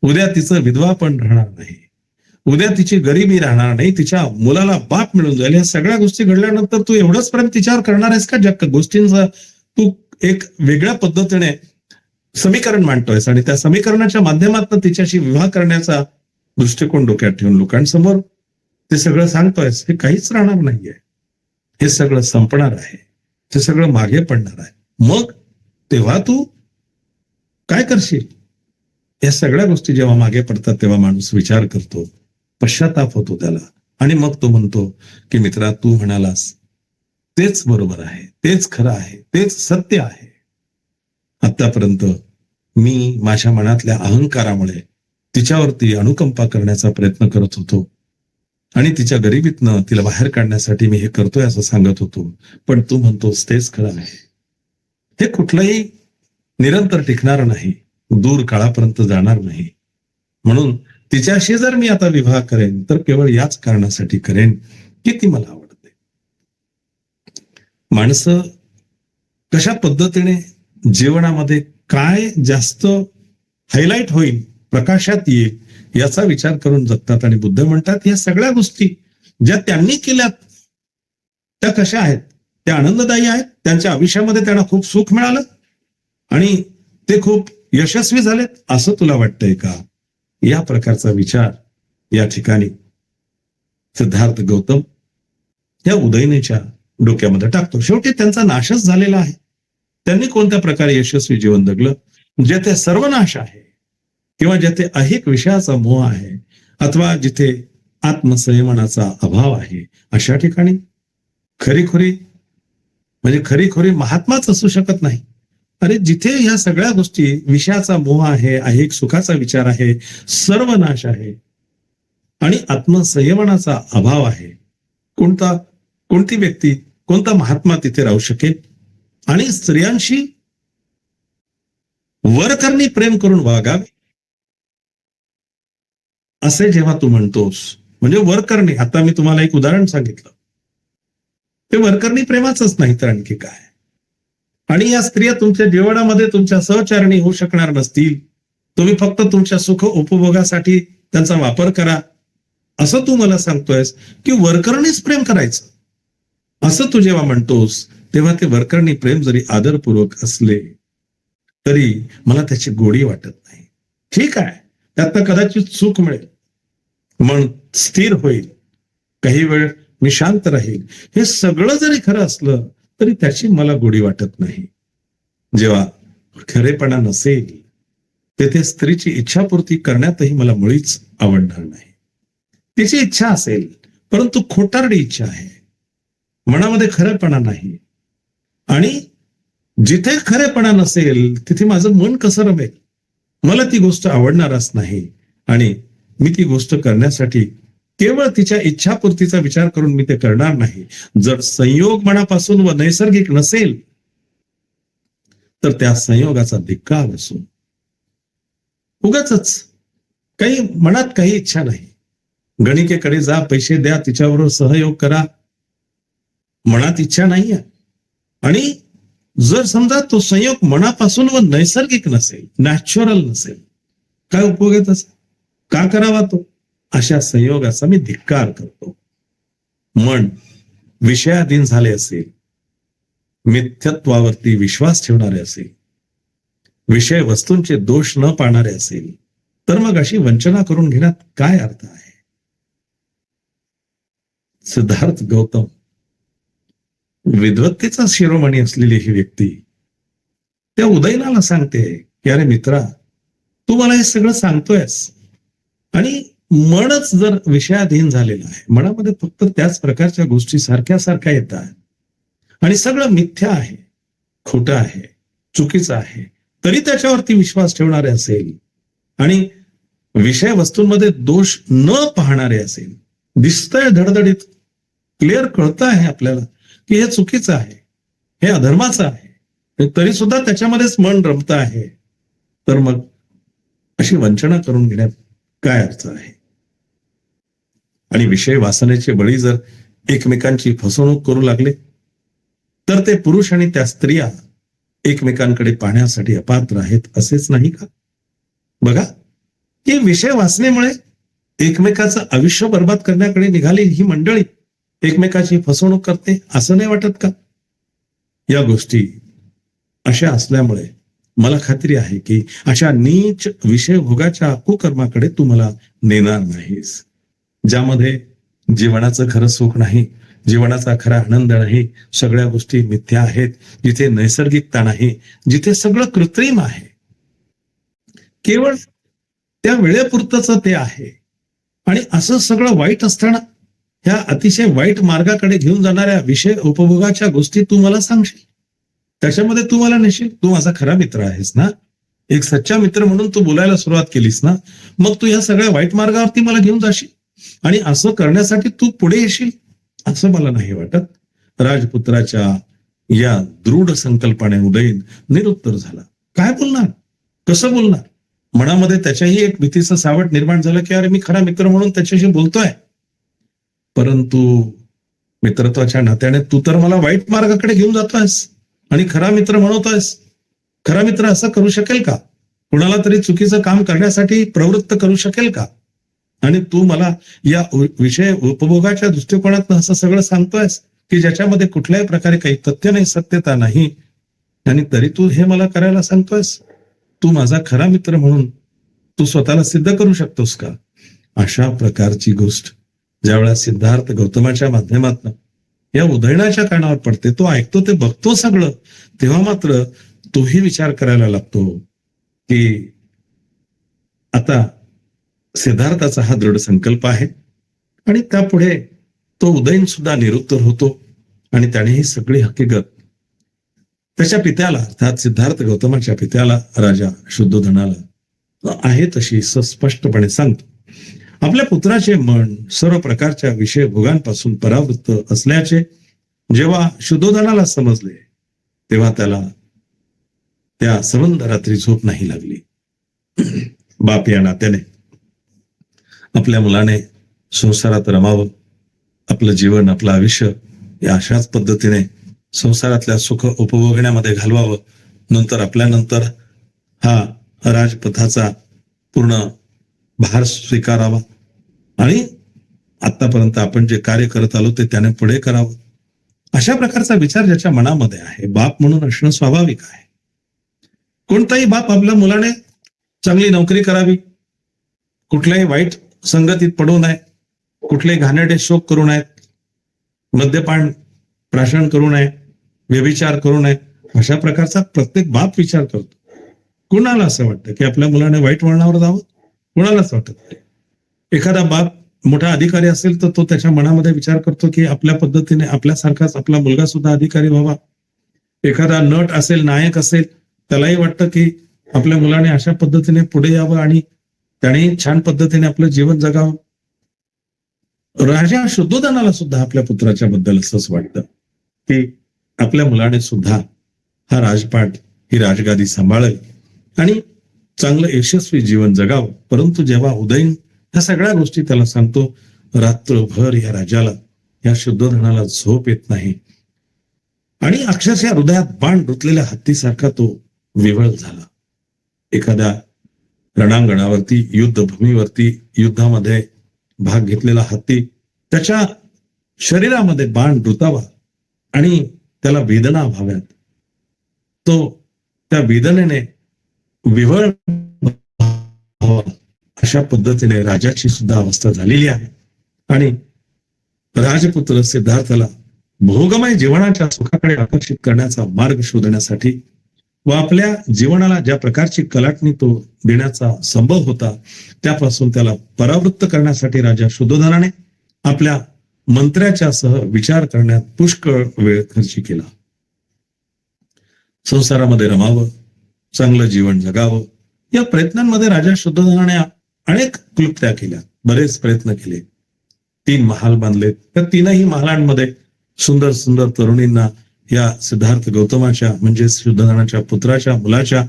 उद्या तिचं विधवा पण राहणार नाही, उद्या तिची गरिबी राहणार नाही, तिच्या मुलाला बाप मिळून जाईल. या सगळ्या गोष्टी घडल्यानंतर तू एवढंच प्रेम तिच्यावर करणार आहेस का ज्या गोष्टींचा तू एक वेगळ्या पद्धतीने समीकरण मांडतोयस, आणि त्या समीकरणाच्या माध्यमातून तिच्याशी विवाह करण्याचा दृष्टिकोन डोक्यात ठेवून लोकांसमोर ते सगळं सांगतोयस? हे काहीच राहणार नाहीये, हे सगळं संपणार आहे, ते सगळं मागे पडणार आहे. मग तेव्हा तू काय करशील? या सगळ्या गोष्टी जेव्हा मागे पडतात तेव्हा माणूस विचार करतो, पश्चाताप होतो त्याला, आणि मग तो म्हणतो की मित्रा, तू म्हणालास तेच बरोबर आहे, तेच खरं आहे, तेच सत्य आहे. आतापर्यंत मी माझ्या मनातल्या अहंकारामुळे तिच्यावरती अनुकंपा करण्याचा प्रयत्न करत होतो, आणि तिच्या गरिबीतनं तिला बाहेर काढण्यासाठी मी हे करतोय असं सांगत होतो, पण तू म्हणतोस तेच खरं आहे. हे कुठलंही निरंतर टिकणार नाही, दूर काळापर्यंत जाणार नाही. म्हणून तिच्याशी जर मी आता विवाह करेन तर केवळ याच कारणासाठी करेन की ती मला आवडते. माणसं कशा पद्धतीने जीवनामध्ये काय जास्त हायलाइट होईल, प्रकाशात येईल याचा विचार करून जगतात. आणि बुद्ध म्हणतात या सगळ्या गोष्टी ज्या त्यांनी केल्यात त्या कशा आहेत? त्या आनंददायी आहेत, त्यांच्या आयुष्यामध्ये त्यांना खूप सुख मिळालं आणि ते खूप यशस्वी झालेत असं तुला वाटतंय का? या प्रकारचा विचार या ठिकाणी सिद्धार्थ गौतम या उदयनेच्या डोक्यामध्ये टाकतो. शेवटी त्यांचा नाशच झालेला आहे. त्यांनी कोणत्या प्रकारे यशस्वी जीवन जगलं? जेथे सर्वनाश आहे किंवा जेथे अहिक विषयाचा मोह आहे अथवा जिथे आत्मसंयमनाचा अभाव आहे अशा ठिकाणी खरीखुरी महात्माच असू शकत नाही. अरे जिथे ह्या सगळ्या गोष्टी विषयाचा मोह आहे, अहिक सुखाचा विचार आहे, सर्वनाश आहे आणि आत्मसंयमनाचा अभाव आहे, कोणती व्यक्ती, कोणता महात्मा तिथे राहू शकेल? आणि स्त्रियांशी वरकरणी प्रेम करून वागावे असे जेव्हा तू म्हणतोस, म्हणजे वरकरणी, आता मी तुम्हाला एक उदाहरण सांगितलं, ते वरकरणी प्रेमाचंच नाही तर आणखी काय. आणि या स्त्रिया तुमच्या जीवनामध्ये तुमच्या सहचारिणी होऊ शकणार नसतील, तुम्ही फक्त तुमच्या सुख उपभोगासाठी त्यांचा वापर करा, असं तू मला सांगतोयस की वरकरणीच प्रेम करायचं. असं तू जेव्हा म्हणतोस तेव्हा ते वरकरणी प्रेम जरी आदरपूर्वक असले तरी मला त्याची गोडी वाटत नाही. ठीक आहे, त्यातनं कदाचित चूक मिळेल, मन स्थिर होईल, काही वेळ मी शांत राहील, हे सगळं जरी खरं असलं तरी त्याची मला गोडी वाटत नाही. जेव्हा खरेपणा नसेल तेथे स्त्रीची इच्छापूर्ती करण्यातही मला मुळीच आवडणार नाही. तिची इच्छा असेल परंतु खोटारडी इच्छा आहे, मनामध्ये खरेपणा नाही. आणि जिथे खरेपणा नसेल तिथे माझं मन कसं रमेल? मला ती गोष्ट आवडणारच नाही आणि मी ती गोष्ट करण्यासाठी केवळ तिच्या इच्छापूर्तीचा विचार करून मी ते करणार नाही. जर संयोग मनापासून व नैसर्गिक नसेल तर त्या संयोगाचा धिक्कार असो. उगाचच काही मनात काही इच्छा नाही, गणिकेकडे जा, पैसे द्या, तिच्याबरोबर सहयोग करा, मनात इच्छा नाहीये. आणि जर समजा तो संयोग मनापासून व नैसर्गिक नसेल, नॅचरल नसेल, काय उपयोग आहे त्याचा? का करावा तो? अशा संयोगाचा मी धिक्कार करतो. मन विषयाधीन झाले असेल, मिथ्यत्वावरती विश्वास ठेवणारे असेल, विषय वस्तूंचे दोष न पाहणारे असेल, तर मग अशी वंचना करून घेण्यात काय अर्थ आहे? सिद्धार्थ गौतम, विद्वत्तेचा शिरोमणी असलेली ही व्यक्ती त्या उदयनाला सांगते की अरे मित्रा, तू मला हे सगळं सांगतोयस आणि मनच जर विषयाधीन झालेलं आहे, मनामध्ये फक्त त्याच प्रकारच्या गोष्टी सारख्या सारख्या येतात आणि सगळं मिथ्या आहे, खोटं आहे, चुकीचं आहे, तरी त्याच्यावरती विश्वास ठेवणारे असेल आणि विषय वस्तूंमध्ये दोष न पाहणारे असेल, दिसतंय धडधडीत, क्लिअर कळतं आहे आपल्याला की हे चुकीचं आहे, हे अधर्माचं आहे, तरी सुद्धा त्याच्यामध्येच मन रमतं आहे, तर मग अशी वंचना करून घेण्यात काय अर्थ आहे? आणि विषय वासनेचे बळी जर एकमेकांची फसवणूक करू लागले तर ते पुरुष आणि त्या स्त्रिया एकमेकांकडे पाहण्यासाठी अपात्र आहेत असेच नाही का? बघा की विषय वासनेमुळे एकमेकाचं आयुष्य बर्बाद करण्याकडे निघाली ही मंडळी एकमेकाची फसवणूक करते, असं नाही वाटत का? या गोष्टी अशा असल्यामुळे मला खात्री आहे की अशा नीच विषय भोगाच्या कुकर्माकडे तू मला नेणार नाहीस, ज्यामध्ये जीवनाचं खरं सुख नाही, जीवनाचा खरा आनंद नाही, सगळ्या गोष्टी मिथ्या आहेत, जिथे नैसर्गिकता नाही, जिथे सगळं कृत्रिम आहे, केवळ त्या वेळेपुरतच ते आहे. आणि असं सगळं वाईट असताना ह्या अतिशय वाईट मार्गाकडे घेऊन जाणाऱ्या विषय उपभोगाच्या गोष्टी तू मला सांगशील, त्याच्यामध्ये तू मला नेशील. तू माझा खरा मित्र आहेस ना, एक सच्चा मित्र म्हणून तू बोलायला सुरुवात केलीस ना, मग तू ह्या सगळ्या वाईट मार्गावरती मला घेऊन जाशील आणि असं करण्यासाठी तू पुढे येशील असं मला नाही वाटत. राजपुत्राच्या या दृढ संकल्पाने उदयन निरुत्तर झाला. काय बोलणार, कसं बोलणार? मनामध्ये त्याच्याही एक भीतीचं सावट निर्माण झालं की अरे मी खरा मित्र म्हणून त्याच्याशी बोलतोय, परंतु मित्रत्वाच्या नात्याने तू तर मला वाईट मार्गाकडे घेऊन जातोयस आणि खरा मित्र म्हणतोयस. खरा मित्र असं करू शकेल का? कुणाला तरी चुकीचं काम करण्यासाठी प्रवृत्त करू शकेल का? आणि तू मला या विषय उपभोगाच्या दृष्टिकोनातून असं सगळं सांगतोयस की ज्याच्यामध्ये कुठल्याही प्रकारे काही तथ्य नाही, सत्यता नाही, आणि तरी तू हे मला करायला सांगतोयस. तू माझा खरा मित्र म्हणून तू स्वतःला सिद्ध करू शकतोस का? अशा प्रकारची गोष्ट ज्यावेळेला सिद्धार्थ गौतमाच्या माध्यमातून या उदयनाच्या कानावर पडते, तो ऐकतो, ते बघतो सगळं, तेव्हा मात्र तोही विचार करायला लागतो की आता सिद्धार्थाचा हा दृढ संकल्प आहे आणि त्यापुढे तो उदयन सुद्धा निरुत्तर होतो आणि त्याने ही सगळी हकीकत त्याच्या पित्याला, अर्थात सिद्धार्थ गौतमाच्या पित्याला, राजा शुद्धोधनाला आहे तशी स्पष्टपणे सांगतो. आपल्या पुत्राचे मन सर्व प्रकारच्या विषय भोगांपासून परावृत्त असल्याचे जेव्हा शुद्धोधनाला समजले तेव्हा त्याला त्या संबंध रात्री झोप नाही लागली. बाप या नात्याने आपल्या मुलाने संसारात रमावं, आपलं जीवन, आपलं आयुष्य या अशाच पद्धतीने संसारातल्या सुख उपभोगण्यामध्ये घालवावं. नंतर आपल्यानंतर हा राजपथाचा पूर्ण भार स्वीकारावा आणि आतापर्यंत आपण जे कार्य करत आलो ते त्याने पुढे करावं. अशा प्रकारचा विचार ज्याच्या मनामध्ये आहे, बाप म्हणून असणं स्वाभाविक आहे. कोणताही बाप आपल्या मुलाने चांगली नोकरी करावी, कुठल्याही वाईट संगतीत पडू नये, कुठलेही घाणेरडे शोक करू नयेत, मद्यपान प्राशन करू नये, व्यभिचार करू नये, अशा प्रकारचा प्रत्येक बाप विचार करतो. कुणाला असं वाटतं की आपल्या मुलाने वाईट वळणावर जावं? कुणालाच वाटत नाही. एखादा बाप मोठा अधिकारी असेल तर तो त्याच्या मनामध्ये विचार करतो की आपल्या पद्धतीने आपल्यासारखाच आपला मुलगा सुद्धा अधिकारी व्हावा. एखादा नट असेल, नायक असेल, त्यालाही वाटतं की आपल्या मुलाने अशा पद्धतीने पुढे यावं आणि त्याने छान पद्धतीने आपलं जीवन जगावं. राजा शुद्धोधनाला सुद्धा आपल्या पुत्राच्या बद्दल असंच वाटतं की आपल्या मुलाने सुद्धा हा राजपाट, ही राजगादी सांभाळावी आणि चांगलं यशस्वी जीवन जगावं. परंतु जेव्हा उदयन ह्या सगळ्या गोष्टी त्याला सांगतो, रात्रभर या राजाला, या शुद्धोधनाला झोप येत नाही आणि अक्षरशः हृदयात बाण रुतलेल्या हत्तीसारखा तो विव्हळ झाला. एखाद्या रणांगणावरती, युद्धभूमीवरती, युद्धामध्ये भाग घेतलेला हत्ती, त्याच्या शरीरामध्ये बाण रुतावा आणि त्याला वेदना व्हाव्यात, तो त्या वेदनेने विव्हळ व्हावा, अशा पद्धतीने राजाची सुद्धा अवस्था झालेली आहे. आणि राजपुत्र सिद्धार्थाला भोगमय जीवनाच्या सुखाकडे आकर्षित करण्याचा मार्ग शोधण्यासाठी व आपल्या जीवनाला ज्या प्रकारची कलाटणी तो देण्याचा संभव होता त्यापासून त्याला परावृत्त करण्यासाठी राजा शुद्धोधनाने आपल्या मंत्र्याच्या सह विचार करण्यात पुष्कळ वेळ खर्ची केला. संसारामध्ये रमावं, चांगलं जीवन जगावं, या प्रयत्नांमध्ये राजा शुद्धोधनाने अनेक क्लुप्त्या केल्या, बरेच प्रयत्न केले. 3 महाल बांधले. त्या 3ही महालांमध्ये सुंदर सुंदर तरुणींना या सिद्धार्थ गौतमाच्या म्हणजे शुद्धोधनाच्या पुत्राच्या मुलाच्या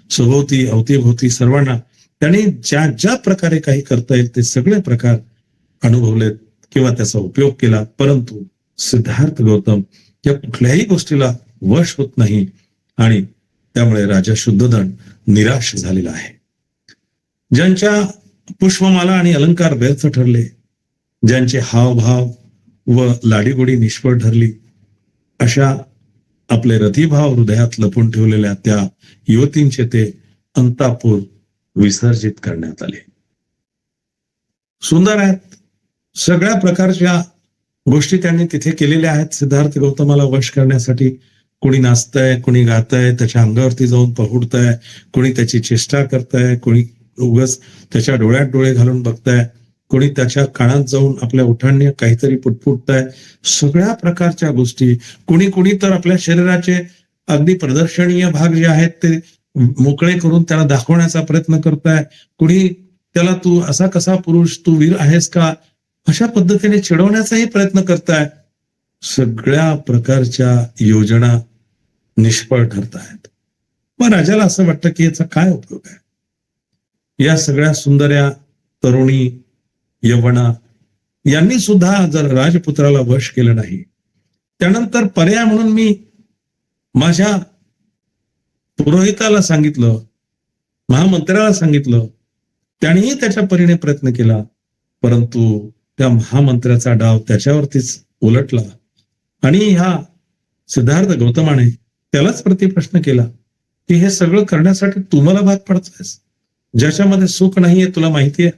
सभोवती अवतीभोवती सर्वांना त्यांनी ज्या ज्या प्रकारे काही करता येईल ते सगळे प्रकार अनुभवलेत किंवा त्याचा उपयोग केला. परंतु सिद्धार्थ गौतम या कुठल्याही गोष्टीला वश होत नाही आणि त्यामुळे राजा शुद्धोधन निराश झालेला आहे. ज्यांच्या पुष्पमाला आणि अलंकार व्यर्थ ठरले, ज्यांचे हावभाव व लाडीगोडी निष्फळ ठरली, अशा आपले रतिभाव हृदयात लपून ठेवलेल्या त्या युवतींचे ते अंतापूर विसर्जित करण्यात आले. सुंदर आहेत, सगळ्या प्रकारच्या गोष्टी त्यांनी तिथे केलेल्या आहेत सिद्धार्थ गौतमाला वश करण्यासाठी. कोणी नाचतंय, कोणी गातंय, त्याच्या अंगावरती जाऊन पहुडतंय, कोणी त्याची चेष्टा करताय, कोणी उगाच त्याच्या डोळ्यात डोळे घालून बघताय, कोणी त्याच्या कानात जाऊन आपल्या ओठांनी काहीतरी पुटपुटताय. सगळ्या प्रकारच्या गोष्टी, कोणी कोणी तर आपल्या शरीराचे अगदी प्रदर्शनीय भाग जे आहेत ते मोकळे करून त्याला दाखवण्याचा प्रयत्न करताय, कोणी त्याला तू असा कसा पुरुष, तू वीर आहेस का, अशा पद्धतीने चिडवण्याचाही प्रयत्न करताय. सगळ्या प्रकारच्या योजना निष्फळ ठरत आहेत. मग राजाला असं वाटतं की याचा काय उपयोग आहे? या सगळ्या सुंदर्या तरुणी यवना यांनी सुद्धा जर राजपुत्राला वश केलं नाही, त्यानंतर पर्याय म्हणून मी माझ्या पुरोहिताला सांगितलं, महामंत्र्याला सांगितलं, त्यानेही त्याच्या परीने प्रयत्न केला, परंतु त्या महामंत्र्याचा डाव त्याच्यावरतीच उलटला आणि ह्या सिद्धार्थ गौतमाने त्यालाच प्रतिप्रश्न केला की हे सगळं करण्यासाठी तू मला भाग पडतोयस, ज्याच्यामध्ये सुख नाहीये तुला माहितीये,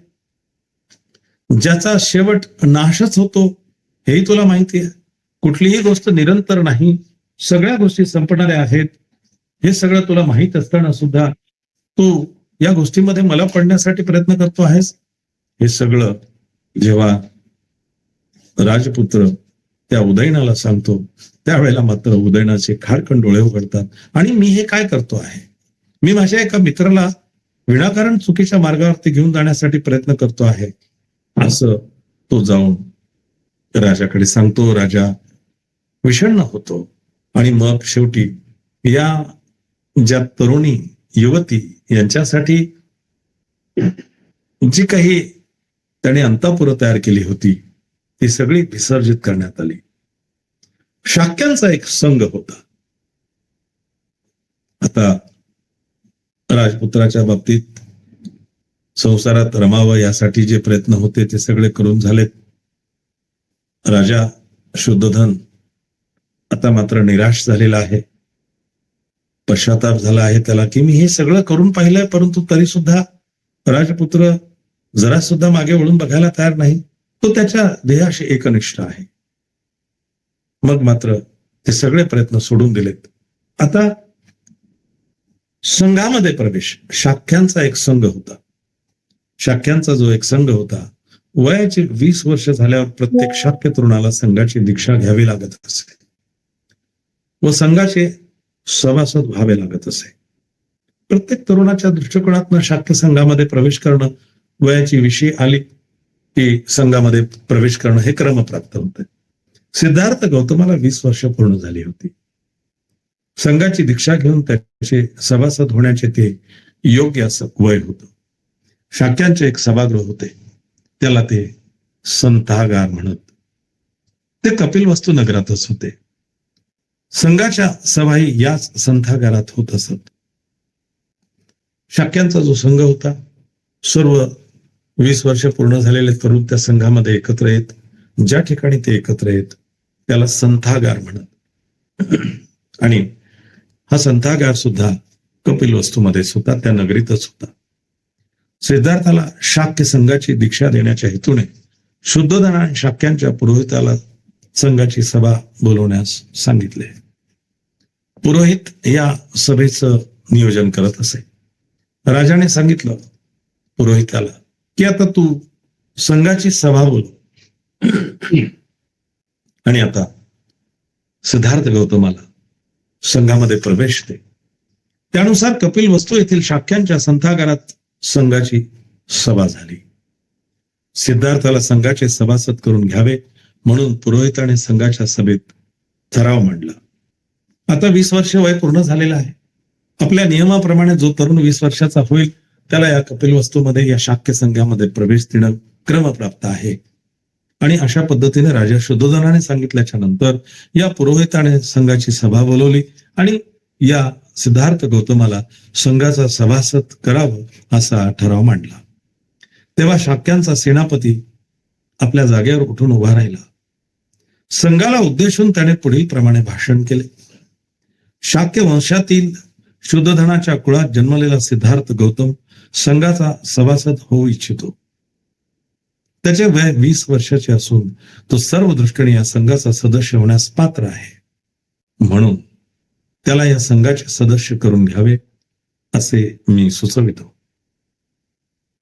ज्याचा शेवट नाशच होतो हेही तुला माहिती आहे, कुठलीही गोष्ट निरंतर नाही, सगळ्या गोष्टी संपणाऱ्या आहेत, हे सगळं तुला माहित असताना सुद्धा तू या गोष्टीमध्ये मला पडण्यासाठी प्रयत्न करतो आहेस. हे सगळं जेव्हा राजपुत्र त्या उदयनाला सांगतो त्यावेळेला मात्र उदयनाचे खाडकन डोळे उघडतात आणि मी हे काय करतो आहे, मी माझ्या एका मित्राला विनाकारण चुकीच्या मार्गावरती घेऊन जाण्यासाठी प्रयत्न करतो आहे, असं तो जाऊन राजाकडे सांगतो. राजा विषण्ण होतो आणि मग शेवटी या ज्या तरुणी युवती यांच्यासाठी जी काही त्याने अंतःपुरं तयार केली होती ती सगळी विसर्जित करण्यात आली. शाक्यांचा एक संघ होता. आता राजपुत्राच्या बाबतीत संसारात रमावं यासाठी जे प्रयत्न होते ते सगळे करून झालेत. राजा शुद्धोधन आता मात्र निराश झालेला आहे. पश्चाताप झाला आहे त्याला की मी हे सगळं करून पाहिलंय, परंतु तरी सुद्धा राजपुत्र जरा सुद्धा मागे वळून बघायला तयार नाही. तो त्याच्या ध्येयाशी एकनिष्ठ आहे. मग मात्र ते सगळे प्रयत्न सोडून दिलेत. आता संघामध्ये प्रवेश, शाक्यांचा एक संघ होता. शाक्यांचा जो एक संघ होता, वयाची 20 वर्ष झाल्यावर प्रत्येक शाक्य तरुणाला संघाची दीक्षा घ्यावी लागत असे व संघाचे सभासद व्हावे लागत असे. प्रत्येक तरुणाच्या दृष्टिकोनातून शाक्य संघामध्ये प्रवेश करणं, वयाची विषय आली की संघामध्ये प्रवेश करणं हे क्रमप्राप्त होते. सिद्धार्थ गौतमाला 20 वर्ष पूर्ण झाली होती. संघाची दीक्षा घेऊन त्याचे सभासद होण्याचे ते योग्य असं वय होतं. शाक्यांचे एक सभागृह होते, त्याला ते संथागार म्हणत. ते कपिलवस्तू नगरातच होते. संघाच्या सभाही याच संथागारात होत असत. शाक्यांचा जो संघ होता, सर्व 20 वर्ष पूर्ण झालेले तरुण त्या संघामध्ये एकत्र येत. ज्या ठिकाणी ते एकत्र येत त्याला संथागार म्हणत. आणि हा संथागार सुद्धा कपिलवस्तूमध्येच होता, त्या नगरीतच होता. सिद्धार्थाला शाक्य संघाची दीक्षा देण्याच्या हेतूने शुद्धोधनाने शाक्यांच्या पुरोहिताला संघाची सभा बोलवण्यास सांगितले. पुरोहित या सभेचं नियोजन करत असे. राजाने सांगितलं पुरोहिताला की आता तू संघाची सभा बोल आणि आता सिद्धार्थ गौतमाला संघामध्ये प्रवेश दे. त्यानुसार कपिलवस्तू येथील शाक्यांच्या संथागारात संघाची सभा झाली. सिद्धार्थाला संघाचे सभासद करून घ्यावे म्हणून पुरोहिताने संघाच्या सभेत ठराव मांडला. आता 20 वर्ष वय पूर्ण झालेलं आहे. आपल्या नियमाप्रमाणे जो तरुण 20 वर्षाचा होईल त्याला या कपिलवस्तूमध्ये, या शाक्य संघामध्ये प्रवेश देणं क्रमप्राप्त आहे. आणि अशा पद्धतीने राजा शुद्धोधनाने सांगितल्याच्या नंतर या पुरोहिताने संघाची सभा बोलवली आणि या सिद्धार्थ गौतमाला संघाचा सभासद करावं असा ठराव मांडला. तेव्हा शाक्यांचा सेनापती आपल्या जागेवर उठून उभा राहिला. संघाला उद्देशून त्याने पुढील प्रमाणे भाषण केले. शाक्य वंशातील शुद्धोधनाच्या कुळात जन्मलेला सिद्धार्थ गौतम संघाचा सभासद होऊ इच्छितो. त्याचे वय 20 वर्षाचे असून तो सर्व दृष्टीने या संघाचा सदस्य होण्यास पात्र आहे. म्हणून त्याला या संघाचे सदस्य करून घ्यावे असे मी सुचवितो.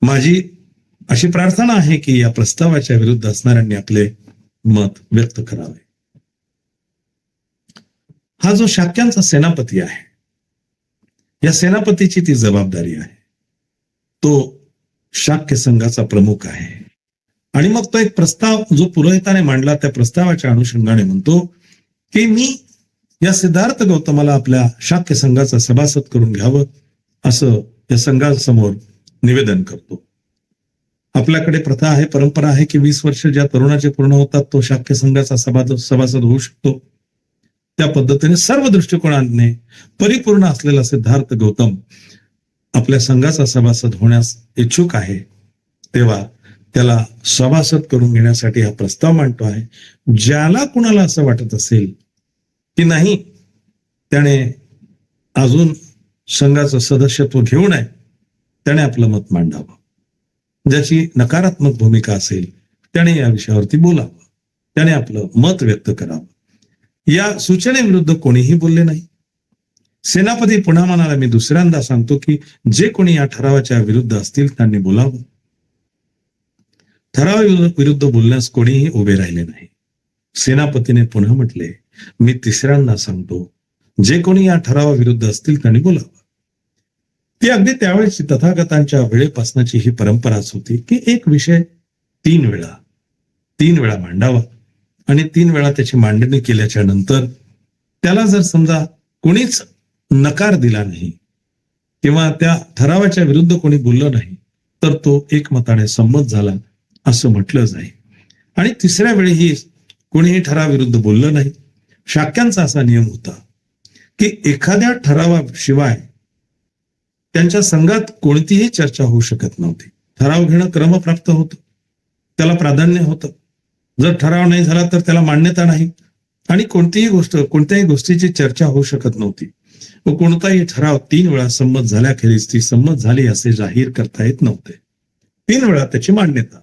माझी अशी प्रार्थना आहे की या प्रस्तावाच्या विरुद्ध असणाऱ्यांनी आपले मत व्यक्त करावे. हा जो शाक्यांचा सेनापती आहे, या सेनापतीची ती जबाबदारी आहे. तो शाक्य संघाचा प्रमुख आहे. आणि मग तो एक प्रस्ताव जो पुरोहिताने मांडला त्या प्रस्तावाच्या अनुषंगाने म्हणतो की मी या सिद्धार्थ गौतमाला आपल्या शाक्य संघाचा सभासद करून घ्यावं असं या संघासमोर निवेदन करतो. आपल्याकडे प्रथा आहे, परंपरा आहे की 20 वर्ष ज्या तरुणाचे पूर्ण होतात तो शाक्य संघाचा सभासद होऊ शकतो. त्या पद्धतीने सर्व दृष्टिकोनाने परिपूर्ण असलेला सिद्धार्थ गौतम आपल्या संघाचा सभासद होण्यास इच्छुक आहे. तेव्हा त्याला सभासद करून घेण्यासाठी हा प्रस्ताव मांडतो आहे. ज्याला कुणाला असं वाटत असेल की नाही त्याने अजून संघाचं सदस्यत्व घेऊ नये, त्याने आपलं मत मांडावं. ज्याची नकारात्मक भूमिका असेल त्याने या विषयावरती बोलावं, त्याने आपलं मत व्यक्त करावं. या सूचनेविरुद्ध कोणीही बोलले नाही. सेनापती पुन्हा म्हणाला, मी दुसऱ्यांदा सांगतो की जे कोणी या ठरावाच्या विरुद्ध असतील त्यांनी बोलावं. ठरावाविरुद्ध बोलण्यास कोणीही उभे राहिले नाही. सेनापतीने पुन्हा म्हटले, मी तिसऱ्यांदा सांगतो, जे कोणी या ठरावाविरुद्ध असतील त्यांनी बोलावं. ती अगदी त्यावेळेची तथागतांच्या वेळेपासनाची ही परंपराच होती की एक विषय 3 वेळा मांडावा आणि 3 वेळा त्याची मांडणी केल्याच्या नंतर त्याला जर समजा कोणीच नकार दिला नाही किंवा त्या ठरावाच्या विरुद्ध कोणी बोललं नाही तर तो एकमताने संमत झाला असं म्हटलं जाईल. आणि तिसऱ्या वेळीही कोणीही ठराविरुद्ध बोललं नाही. शाक्यांचा असा नियम होता की एखाद्या ठरावाशिवाय त्यांच्या संघात कोणतीही चर्चा होऊ शकत नव्हती. ठराव घेणं क्रमप्राप्त होतं, त्याला प्राधान्य होतं. जर ठराव नाही झाला तर त्याला मान्यता नाही आणि कोणत्याही गोष्टीची चर्चा होऊ शकत नव्हती व कोणताही ठराव 3 वेळा संमत झाल्याखेरीज ती संमत झाली असे जाहीर करता येत नव्हते. 3 वेळा त्याची मान्यता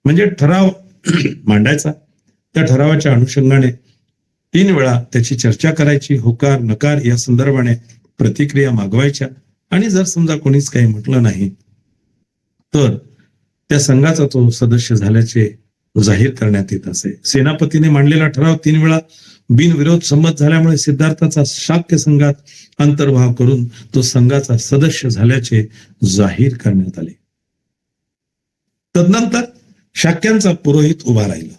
म्हणजे ठराव मांडायचा, त्या ठरावाच्या अनुषंगाने 3 वेळा त्याची चर्चा करायची, होकार नकार या संदर्भाने प्रतिक्रिया मागवायच्या आणि जर समजा कोणीच काही म्हटलं नाही तर त्या संघाचा तो सदस्य झाल्याचे जाहीर करण्यात येत असे. सेनापतीने मांडलेला ठराव 3 वेळा बिनविरोध संमत झाल्यामुळे सिद्धार्थाचा शाक्य संघात अंतर्भाव करून तो संघाचा सदस्य झाल्याचे जाहीर करण्यात आले. तदनंतर शाक्यांचा पुरोहित उभा राहिला.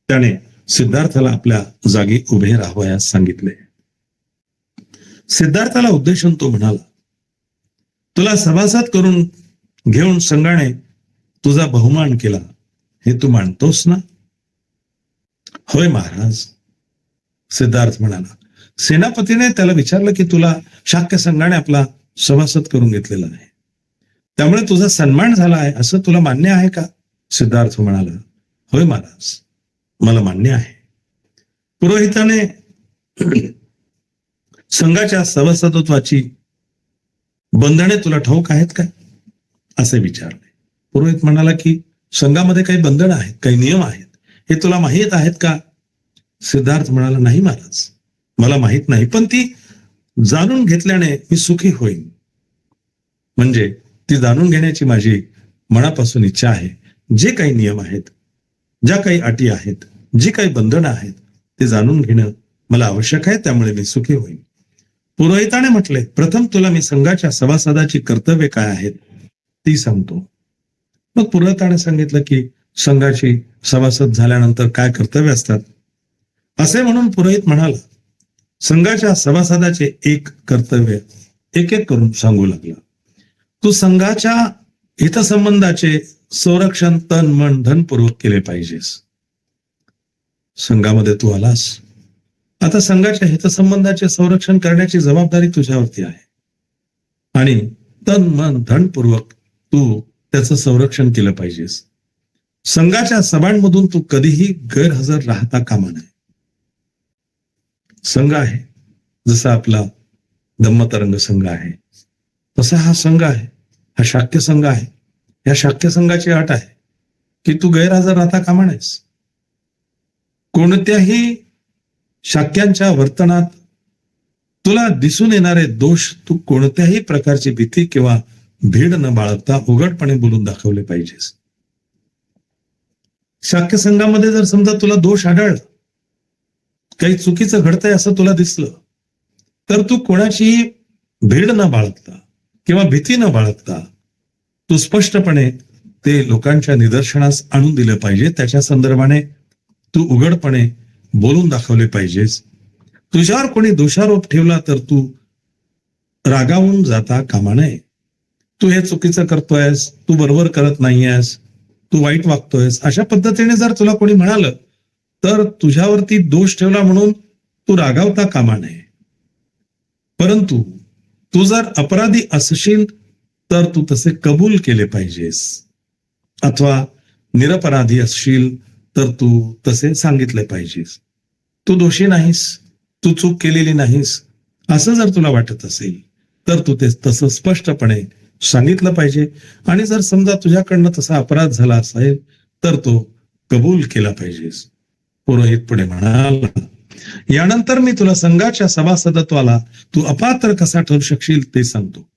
त्याने सिद्धार्थाला आपल्या जागी उभे राहावयास सांगितले. सिद्धार्थाला उद्देशून तो म्हणाला, तुला सभासद करून घेऊन संघाने तुझा बहुमान केला हे तू मानतोस ना? होय महाराज, सिद्धार्थ म्हणाला. सेनापतीने त्याला विचारलं की तुला शाक्य संघाने आपला सभासद करून घेतलेला आहे, त्यामुळे तुझा सन्मान झाला आहे असं तुला मान्य आहे का? सिद्धार्थ म्हणाला, होय महाराज, मला मान्य आहे. पुरोहिताने संघाच्या सभासदत्वाची बंधने तुला ठाऊक आहेत का असे विचारले. पुरोहित म्हणाला की संघामध्ये काही बंधनं आहेत, काही नियम आहेत, हे तुला माहीत आहेत का? सिद्धार्थ म्हणाला, नाही महाराज, मला माहीत नाही, पण ती जाणून घेतल्याने मी सुखी होईन. म्हणजे ती जाणून घेण्याची माझी मनापासून इच्छा आहे. जे काही नियम आहेत, ज्या काही अटी आहेत, जी काही बंधनं आहेत ते जाणून घेणं मला आवश्यक आहे, त्यामुळे मी सुखी होईन. पुरोहिताने म्हटले, प्रथम तुला मी संघाच्या सभासदाची कर्तव्य काय आहेत ती सांगतो. मग पुरोहिताने सांगितलं की संघाची सभासद झाल्यानंतर काय कर्तव्य असतात. असे म्हणून पुरोहित म्हणाला, संघाच्या सभासदाचे एक कर्तव्य एक एक करून सांगू लागला. तू संघाच्या हितसंबंधाचे संरक्षण तन मन धनपूर्वक केले पाहिजेस. संघामध्ये तू आलास, आता संघाच्या हितसंबंधाचे संरक्षण करण्याची जबाबदारी तुझ्यावरती आहे आणि तन मन धनपूर्वक तू त्याचं संरक्षण केलं पाहिजेस. संघाच्या सभांमधून तू कधीही गैरहजर राहता कामा नये. संघ आहे जसा आपला धम्मतरंग संघ आहे तसा हा संघ आहे, हा शाक्य संघ आहे. या शाक्य संघाची अट आहे की तू गैरहजर राहता कामा नयेस. कोणत्याही शाक्यांच्या वर्तनात तुला दिसून येणारे दोष तू कोणत्याही प्रकारची भीती किंवा भीड न बाळगता उघडपणे बोलून दाखवले पाहिजेस. शाक्य संघामध्ये जर समजा तुला दोष आढळला, काही चुकीचं घडतंय असं तुला दिसलं, तर तू कोणाचीही भीड न बाळगता किंवा भीती न बाळगता तू स्पष्टपणे ते लोकांच्या निदर्शनास आणून दिलं पाहिजे. त्याच्या संदर्भाने तू उघडपणे बोलून दाखवले पाहिजेस. तुझ्यावर कोणी दोषारोप ठेवला तर तू रागावून जाता कामा नये. तू हे चुकीचं करतोयस, तू बरोबर करत नाहीयेस, तू वाईट वागतोयस, अशा पद्धतीने जर तुला कोणी म्हणालं तर तुझ्यावरती दोष ठेवला म्हणून तू रागावता कामा नये. परंतु तू जर अपराधी असशील तर तू तसे कबूल केले पाहिजेस, अथवा निरपराधी असशील तर तू तसे सांगितले पाहिजेस. तू दोषी नाहीस, तू चूक केलेली नाहीस असं जर तुला वाटत असेल तर तू ते तसं स्पष्टपणे सांगितलं पाहिजे. आणि जर समजा तुझ्याकडनं तसा अपराध झाला असेल तर तो कबूल केला पाहिजेस. पुरोहित पुढे म्हणाला, यानंतर मी तुला संघाच्या सभासदत्वाला तू अपात्र कसा ठरू शकशील ते सांगतो.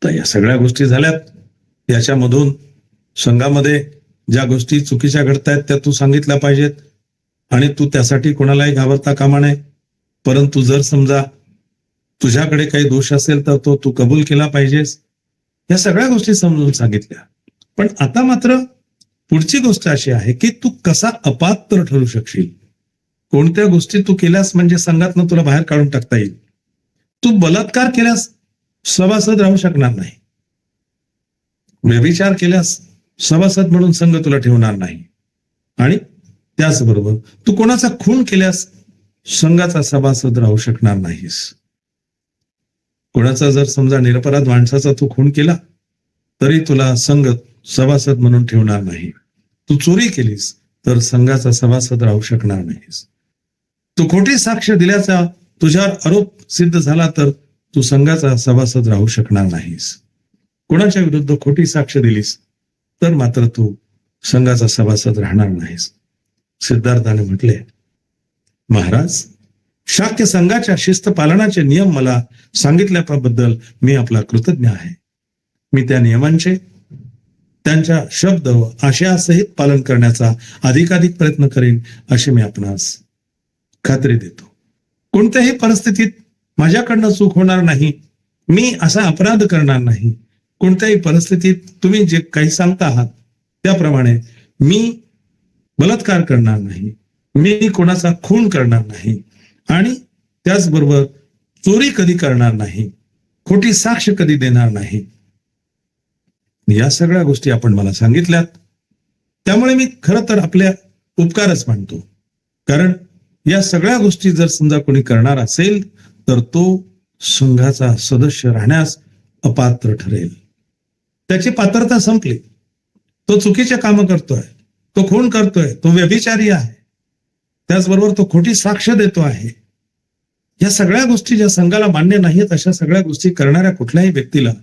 तर या सगळ्या गोष्टी झाल्यात. याच्यामधून संघामध्ये ज्या गोष्टी चुकीच्या घडतायत त्या तू सांगितल्या पाहिजेत आणि तू त्यासाठी कोणालाही घाबरता कामा नये. परंतु जर समजा तुझ्याकडे काही दोष असेल तर तो तू कबूल केला पाहिजेस. या सगळ्या गोष्टी समजून सांगितल्या. पण आता मात्र पुढची गोष्ट अशी आहे की तू कसा अपात्र ठरू शकशील कोणत्या गोष्टी तू केल्यास म्हणजे संघातनं तुला बाहेर काढून टाकता येईल. तू बलात्कार केल्यास सभासद राहू शकणार नाही. व्यभिचार केल्यास सभासद म्हणून संघ तुला ठेवणार नाही. आणि त्याचबरोबर तू कोणाचा खून केल्यास संघाचा सभासद राहू शकणार नाहीस. कोणाचा जर समजा निरपराध माणसाचा तू खून केला तरी तुला संघ सभासद म्हणून ठेवणार नाही. तू चोरी केलीस तर संघाचा सभासद राहू शकणार नाहीस. तू खोटी साक्ष दिल्याचा तुझ्यावर आरोप सिद्ध झाला तर तू संघाचा सभासद राहू शकणार नाहीस. कोणाच्या विरुद्ध खोटी साक्ष दिलीस तर मात्र तू संघाचा सभासद राहणार नाहीस. सिद्धार्थाने म्हटले, महाराज, शाक्य संघाच्या शिस्त पालनाचे नियम मला सांगितल्याबद्दल मी आपला कृतज्ञ आहे. मी त्या नियमांचे त्यांच्या शब्द व आशयासहित पालन करण्याचा अधिकाधिक प्रयत्न करेन अशी मी आपणास खात्री देतो. कोणत्याही परिस्थितीत माझ्याकडनं चूक होणार नाही. मी असा अपराध करणार नाही. कोणत्याही परिस्थितीत तुम्ही जे काही सांगता आहात त्याप्रमाणे मी बलात्कार करणार नाही. मी कोणाचा खून करणार नाही आणि त्याचबरोबर चोरी कधी करणार नाही. खोटी साक्ष कधी देणार नाही. या सगळ्या गोष्टी आपण मला सांगितल्यात. त्यामुळे मी खरं तर आपल्या उपकारच मानतो. कारण या सगळ्या गोष्टी जर समजा कोणी करणार असेल तर तो संघाचा सदस्य राहण्यास अपात्र ठरेल. त्याची पात्रता संपली. तो चुकीचे कामं करतोय, तो खून करतोय, तो व्यभिचारी आहे, त्याचबरोबर तो खोटी साक्ष देतो आहे. या सगळ्या गोष्टी ज्या संघाला मान्य नाहीत अशा सगळ्या गोष्टी करणाऱ्या कुठल्याही व्यक्तीला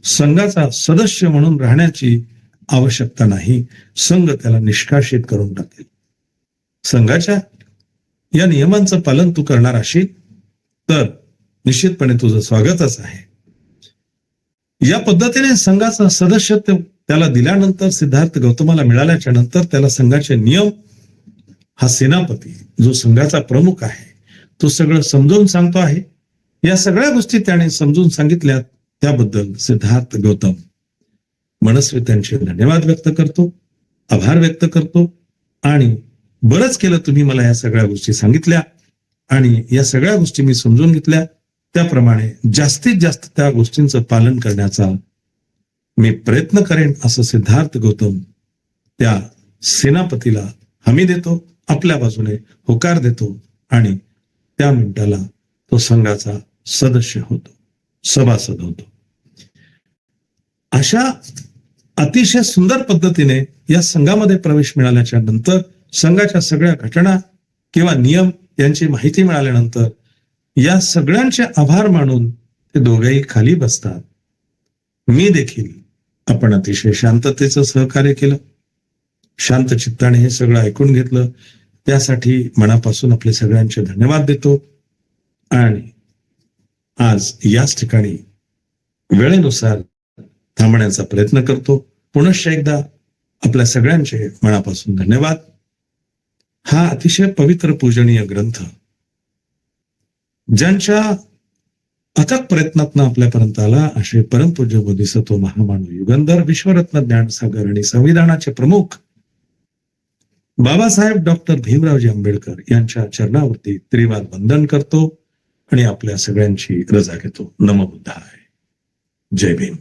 संघाचा सदस्य म्हणून राहण्याची आवश्यकता नाही. संघ त्याला निष्कासित करून टाकेल. संघाच्या या नियमांचं पालन तू करणार असेल तर निश्चितपणे तुझं स्वागतच आहे. या पद्धतीने संघाचं सदस्यत्व त्याला दिल्यानंतर, सिद्धार्थ गौतमाला मिळाल्याच्या नंतर त्याला संघाचे नियम हा सेनापती जो संघाचा प्रमुख आहे तो सगळं समजून सांगतो आहे. या सगळ्या गोष्टी त्याने समजून सांगितल्या त्याबद्दल सिद्धार्थ गौतम मनस्वी त्यांचे धन्यवाद व्यक्त करतो, आभार व्यक्त करतो. आणि बरंच केलं तुम्ही मला या सगळ्या गोष्टी सांगितल्या आणि या सगळ्या गोष्टी मी समजून घेतल्या. त्याप्रमाणे जास्तीत जास्त त्या गोष्टींचं पालन करण्याचा मी प्रयत्न करेन असं सिद्धार्थ गौतम त्या सेनापतीला हमी देतो, आपल्या बाजूने होकार देतो आणि त्या मिनिटाला तो संघाचा सदस्य होतो, सभासद होतो. अशा अतिशय सुंदर पद्धतीने या संघामध्ये प्रवेश मिळाल्याच्या नंतर संघाच्या सगळ्या घटना किंवा नियम यांची माहिती मिळाल्यानंतर या सगळ्यांचे आभार मानून ते दोघेही खाली बसतात. मी देखील आपण अतिशय शांततेचं सहकार्य केलं, शांत चित्ताने हे सगळं ऐकून घेतलं. त्यासाठी मनापासून आपले सगळ्यांचे धन्यवाद देतो आणि आज याच ठिकाणी वेळेनुसार थांबण्याचा प्रयत्न करतो. पुनश्च एकदा आपल्या सगळ्यांचे मनापासून धन्यवाद. हा अतिशय पवित्र पूजनीय ग्रंथ ज्यांच्या अथक प्रयत्नातनं आपल्यापर्यंत आला असे परमपूज्य बोधिसत्व महामानव युगंधर विश्वरत्न ज्ञानसागर आणि संविधानाचे प्रमुख बाबासाहेब डॉक्टर भीमरावजी आंबेडकर यांच्या चरणावरती त्रिवार वंदन करतो आणि आपल्या सगळ्यांची रजा घेतो. नमो बुद्धाय. जय भीम.